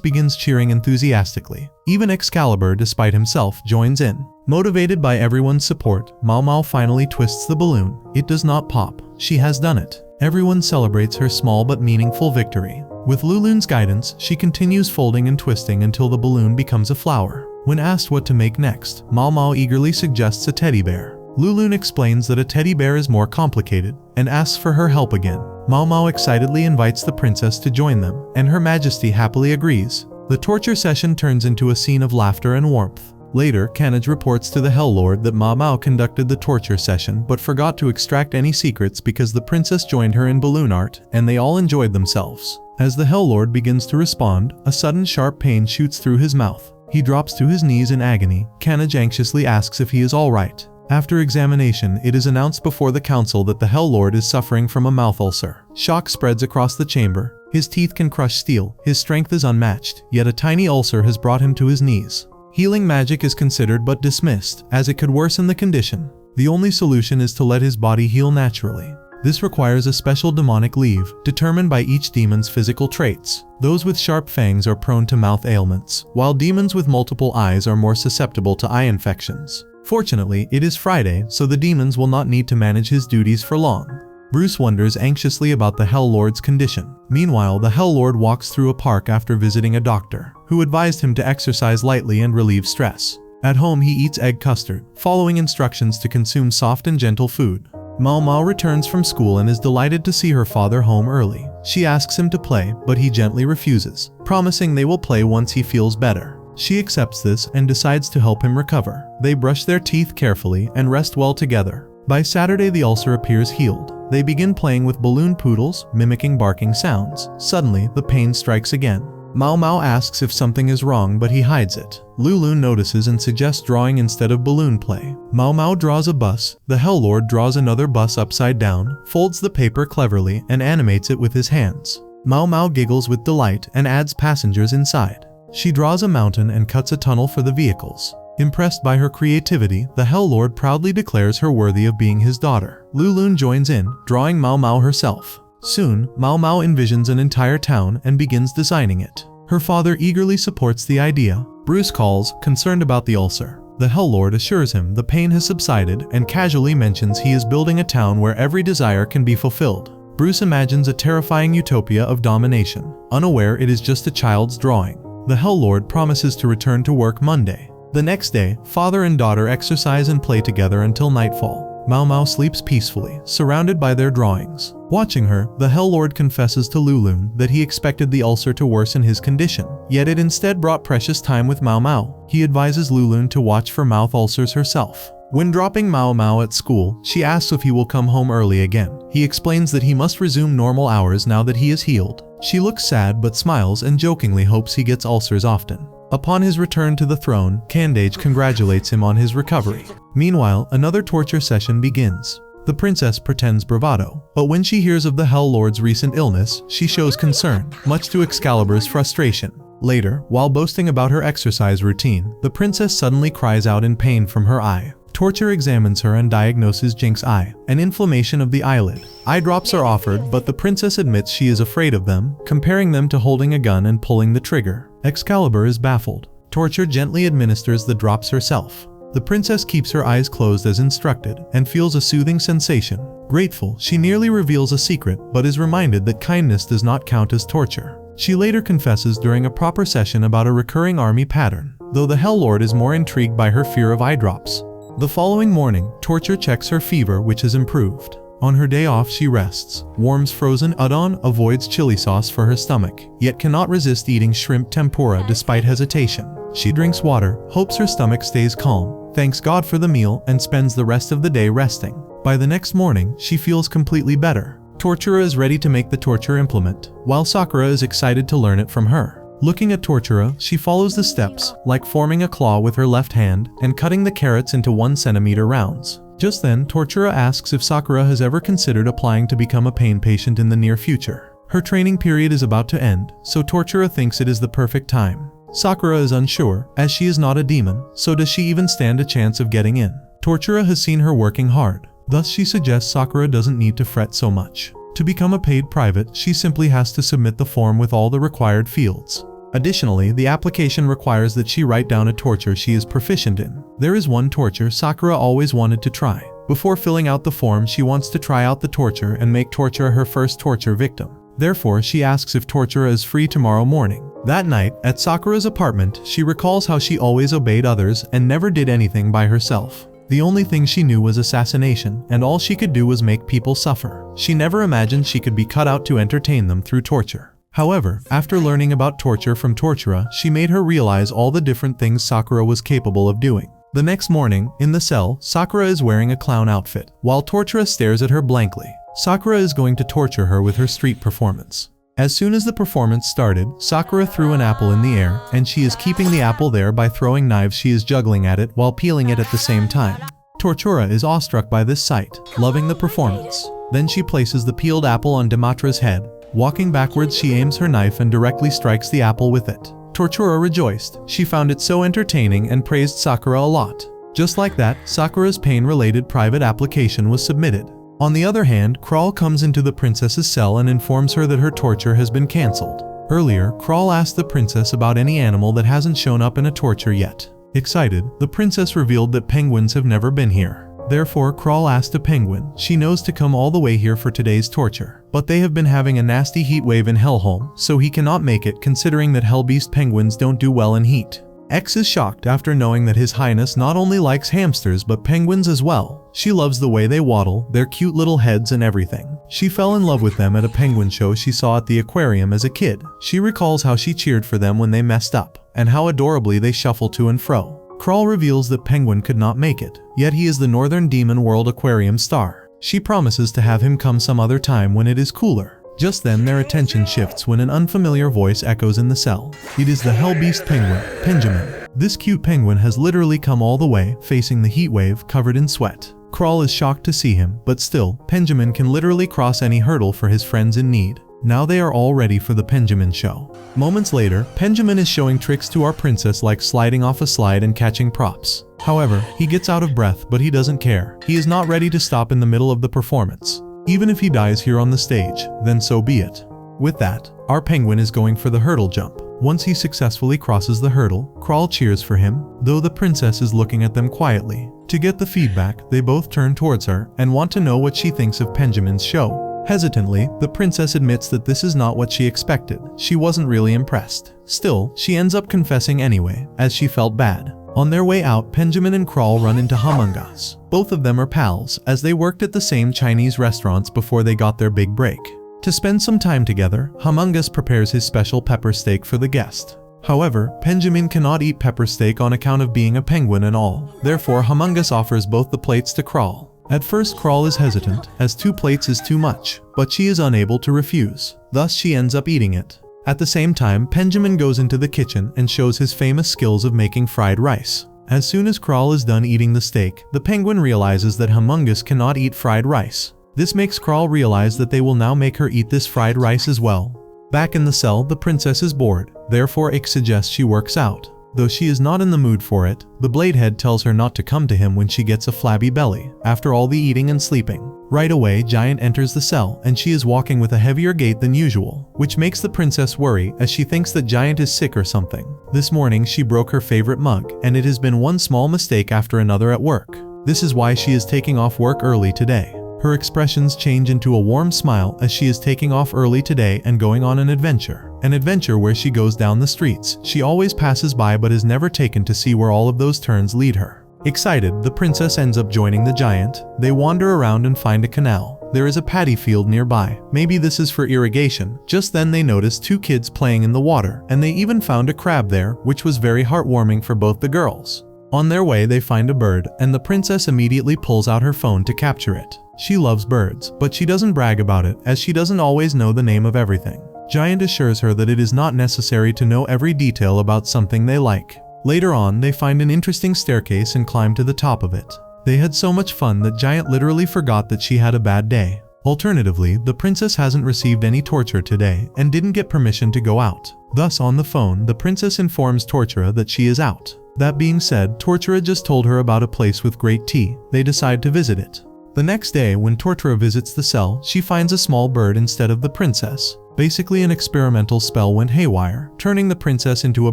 A: begins cheering enthusiastically. Even Excalibur, despite himself, joins in. Motivated by everyone's support, Mao Mao finally twists the balloon. It does not pop. She has done it. Everyone celebrates her small but meaningful victory. With Lulun's guidance, she continues folding and twisting until the balloon becomes a flower. When asked what to make next, Mao Mao eagerly suggests a teddy bear. Lulun explains that a teddy bear is more complicated and asks for her help again. Mao Mao excitedly invites the princess to join them, and Her Majesty happily agrees. The torture session turns into a scene of laughter and warmth. Later, Kanaj reports to the Hell Lord that Mao Mao conducted the torture session but forgot to extract any secrets because the princess joined her in balloon art, and they all enjoyed themselves. As the Hell Lord begins to respond, a sudden sharp pain shoots through his mouth. He drops to his knees in agony. Kanaj anxiously asks if he is alright. After examination, it is announced before the council that the Hell Lord is suffering from a mouth ulcer. Shock spreads across the chamber. His teeth can crush steel. His strength is unmatched, yet a tiny ulcer has brought him to his knees. Healing magic is considered but dismissed, as it could worsen the condition. The only solution is to let his body heal naturally. This requires a special demonic leave, determined by each demon's physical traits. Those with sharp fangs are prone to mouth ailments, while demons with multiple eyes are more susceptible to eye infections. Fortunately, it is Friday, so the demons will not need to manage his duties for long. Bruce wonders anxiously about the Hell Lord's condition. Meanwhile, the Hell Lord walks through a park after visiting a doctor, who advised him to exercise lightly and relieve stress. At home, he eats egg custard, following instructions to consume soft and gentle food. Mao Mao returns from school and is delighted to see her father home early. She asks him to play, but he gently refuses, promising they will play once he feels better. She accepts this and decides to help him recover. They brush their teeth carefully and rest well together. By Saturday, the ulcer appears healed. They begin playing with balloon poodles, mimicking barking sounds. Suddenly, the pain strikes again. Mao Mao asks if something is wrong, but he hides it. Lulu notices and suggests drawing instead of balloon play. Mao Mao draws a bus. The Hell Lord draws another bus upside down, folds the paper cleverly, and animates it with his hands. Mao Mao giggles with delight and adds passengers inside. She draws a mountain and cuts a tunnel for the vehicles. Impressed by her creativity, the Hell Lord proudly declares her worthy of being his daughter. Lulun joins in, drawing Mao Mao herself. Soon, Mao Mao envisions an entire town and begins designing it. Her father eagerly supports the idea. Bruce calls, concerned about the ulcer. The Hell Lord assures him the pain has subsided and casually mentions he is building a town where every desire can be fulfilled. Bruce imagines a terrifying utopia of domination, unaware it is just a child's drawing. The Hell Lord promises to return to work Monday. The next day, father and daughter exercise and play together until nightfall. Mao Mao sleeps peacefully, surrounded by their drawings. Watching her, the Hell Lord confesses to Lulun that he expected the ulcer to worsen his condition, yet it instead brought precious time with Mao Mao. He advises Lulun to watch for mouth ulcers herself. When dropping Mao Mao at school, she asks if he will come home early again. He explains that he must resume normal hours now that he is healed. She looks sad but smiles and jokingly hopes he gets ulcers often. Upon his return to the throne, Candage congratulates him on his recovery. Meanwhile, another torture session begins. The princess pretends bravado, but when she hears of the Hell Lord's recent illness, she shows concern, much to Excalibur's frustration. Later, while boasting about her exercise routine, the princess suddenly cries out in pain from her eye. Torture examines her and diagnoses Jinx's eye, an inflammation of the eyelid. Eye drops are offered, but the princess admits she is afraid of them, comparing them to holding a gun and pulling the trigger. Excalibur is baffled. Torture gently administers the drops herself. The princess keeps her eyes closed as instructed and feels a soothing sensation. Grateful, she nearly reveals a secret, but is reminded that kindness does not count as torture. She later confesses during a proper session about a recurring army pattern, though the Hell Lord is more intrigued by her fear of eye drops. The following morning, Torture checks her fever, which has improved. On her day off, she rests, warms frozen udon, avoids chili sauce for her stomach, yet cannot resist eating shrimp tempura despite hesitation. She drinks water, hopes her stomach stays calm, thanks God for the meal, and spends the rest of the day resting. By the next morning, she feels completely better. Tortura is ready to make the torture implement, while Sakura is excited to learn it from her. Looking at Tortura, she follows the steps, like forming a claw with her left hand and cutting the carrots into 1 centimeter rounds. Just then, Tortura asks if Sakura has ever considered applying to become a pain patient in the near future. Her training period is about to end, so Tortura thinks it is the perfect time. Sakura is unsure, as she is not a demon, so does she even stand a chance of getting in? Tortura has seen her working hard, thus she suggests Sakura doesn't need to fret so much. To become a paid private, she simply has to submit the form with all the required fields. Additionally, the application requires that she write down a torture she is proficient in. There is one torture Sakura always wanted to try. Before filling out the form, she wants to try out the torture and make Tortura her first torture victim. Therefore, she asks if Tortura is free tomorrow morning. That night, at Sakura's apartment, she recalls how she always obeyed others and never did anything by herself. The only thing she knew was assassination, and all she could do was make people suffer. She never imagined she could be cut out to entertain them through torture. However, after learning about torture from Tortura, she made her realize all the different things Sakura was capable of doing. The next morning, in the cell, Sakura is wearing a clown outfit, while Tortura stares at her blankly. Sakura is going to torture her with her street performance. As soon as the performance started, Sakura threw an apple in the air, and she is keeping the apple there by throwing knives she is juggling at it while peeling it at the same time. Tortura is awestruck by this sight, loving the performance. Then she places the peeled apple on Dematra's head. Walking backwards, she aims her knife and directly strikes the apple with it. Tortura rejoiced. She found it so entertaining and praised Sakura a lot. Just like that, Sakura's pain-related private application was submitted. On the other hand, Crawl comes into the princess's cell and informs her that her torture has been cancelled. Earlier, Crawl asked the princess about any animal that hasn't shown up in a torture yet. Excited, the princess revealed that penguins have never been here. Therefore, Crawl asked a penguin she knows to come all the way here for today's torture. But they have been having a nasty heat wave in Hellholm, so he cannot make it, considering that Hellbeast penguins don't do well in heat. X is shocked after knowing that His Highness not only likes hamsters but penguins as well. She loves the way they waddle, their cute little heads and everything. She fell in love with them at a penguin show she saw at the aquarium as a kid. She recalls how she cheered for them when they messed up, and how adorably they shuffle to and fro. Crawl reveals that Penguin could not make it, yet he is the Northern Demon World Aquarium star. She promises to have him come some other time when it is cooler. Just then their attention shifts when an unfamiliar voice echoes in the cell. It is the Hellbeast penguin, Benjamin. This cute penguin has literally come all the way, facing the heat wave, covered in sweat. Crawl is shocked to see him, but still, Benjamin can literally cross any hurdle for his friends in need. Now they are all ready for the Benjamin show. Moments later, Benjamin is showing tricks to our princess like sliding off a slide and catching props. However, he gets out of breath, but he doesn't care. He is not ready to stop in the middle of the performance. Even if he dies here on the stage, then so be it. With that, our penguin is going for the hurdle jump. Once he successfully crosses the hurdle, Crawl cheers for him, though the princess is looking at them quietly. To get the feedback, they both turn towards her and want to know what she thinks of Benjamin's show. Hesitantly, the princess admits that this is not what she expected. She wasn't really impressed. Still, she ends up confessing anyway, as she felt bad. On their way out, Benjamin and Crawl run into Humungus. Both of them are pals, as they worked at the same Chinese restaurants before they got their big break. To spend some time together, Humungus prepares his special pepper steak for the guest. However, Benjamin cannot eat pepper steak on account of being a penguin and all. Therefore, Humungus offers both the plates to Crawl. At first, Crawl is hesitant, as 2 plates is too much, but she is unable to refuse. Thus, she ends up eating it. At the same time, Benjamin goes into the kitchen and shows his famous skills of making fried rice. As soon as Crawl is done eating the steak, the penguin realizes that Humungus cannot eat fried rice. This makes Crawl realize that they will now make her eat this fried rice as well. Back in the cell, the princess is bored, therefore Ix suggests she works out. Though she is not in the mood for it, the Bladehead tells her not to come to him when she gets a flabby belly, after all the eating and sleeping. Right away, Giant enters the cell, and she is walking with a heavier gait than usual, which makes the princess worry as she thinks that Giant is sick or something. This morning, she broke her favorite mug, and it has been one small mistake after another at work. This is why she is taking off work early today. Her expressions change into a warm smile as she is taking off early today and going on an adventure. An adventure where she goes down the streets she always passes by but is never taken to see where all of those turns lead her. Excited, the princess ends up joining the Giant. They wander around and find a canal. There is a paddy field nearby. Maybe this is for irrigation. Just then they notice 2 kids playing in the water, and they even found a crab there, which was very heartwarming for both the girls. On their way, they find a bird, and the princess immediately pulls out her phone to capture it. She loves birds, but she doesn't brag about it as she doesn't always know the name of everything. Giant assures her that it is not necessary to know every detail about something they like. Later on, they find an interesting staircase and climb to the top of it. They had so much fun that Giant literally forgot that she had a bad day. Alternatively, the princess hasn't received any torture today and didn't get permission to go out. Thus, on the phone, the princess informs Tortura that she is out. That being said, Tortura just told her about a place with great tea. They decide to visit it. The next day, when Tortura visits the cell, she finds a small bird instead of the princess. Basically, an experimental spell went haywire, turning the princess into a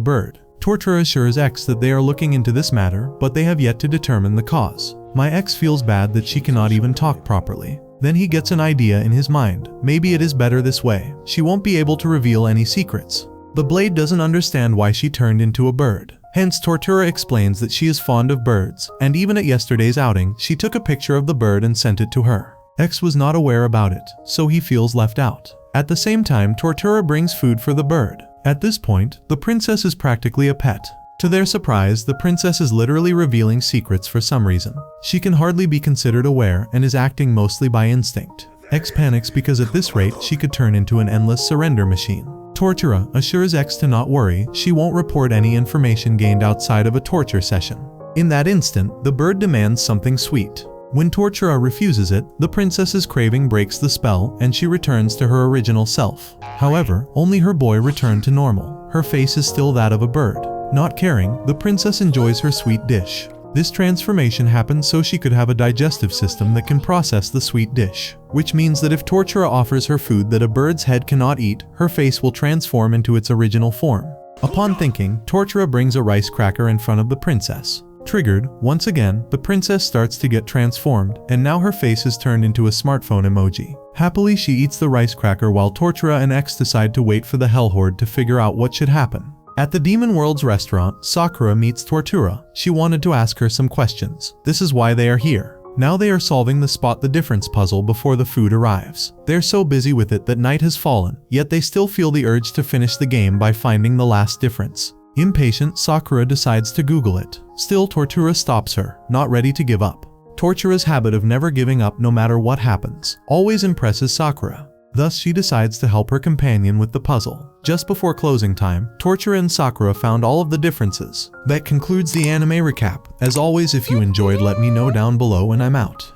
A: bird. Tortura assures X that they are looking into this matter, but they have yet to determine the cause. My X feels bad that she cannot even talk properly. Then he gets an idea in his mind. Maybe it is better this way. She won't be able to reveal any secrets. The Blade doesn't understand why she turned into a bird. Hence, Tortura explains that she is fond of birds, and even at yesterday's outing, she took a picture of the bird and sent it to her. X was not aware about it, so he feels left out. At the same time, Tortura brings food for the bird. At this point, the princess is practically a pet. To their surprise, the princess is literally revealing secrets for some reason. She can hardly be considered aware and is acting mostly by instinct. X panics because at this rate, she could turn into an endless surrender machine. Tortura assures X to not worry, she won't report any information gained outside of a torture session. In that instant, the bird demands something sweet. When Tortura refuses it, the princess's craving breaks the spell and she returns to her original self. However, only her boy returned to normal. Her face is still that of a bird. Not caring, the princess enjoys her sweet dish. This transformation happens so she could have a digestive system that can process the sweet dish, which means that if Tortura offers her food that a bird's head cannot eat, her face will transform into its original form. Upon thinking, Tortura brings a rice cracker in front of the princess. Triggered, once again, the princess starts to get transformed, and now her face is turned into a smartphone emoji. Happily, she eats the rice cracker while Tortura and X decide to wait for the Hell Horde to figure out what should happen. At the Demon World's restaurant, Sakura meets Tortura. She wanted to ask her some questions. This is why they are here. Now they are solving the spot the difference puzzle before the food arrives. They're so busy with it that night has fallen, yet they still feel the urge to finish the game by finding the last difference. Impatient, Sakura decides to Google it. Still, Tortura stops her, not ready to give up. Tortura's habit of never giving up no matter what happens always impresses Sakura. Thus, she decides to help her companion with the puzzle. Just before closing time, Tortura and Sakura found all of the differences. That concludes the anime recap. As always, if you enjoyed, let me know down below and I'm out.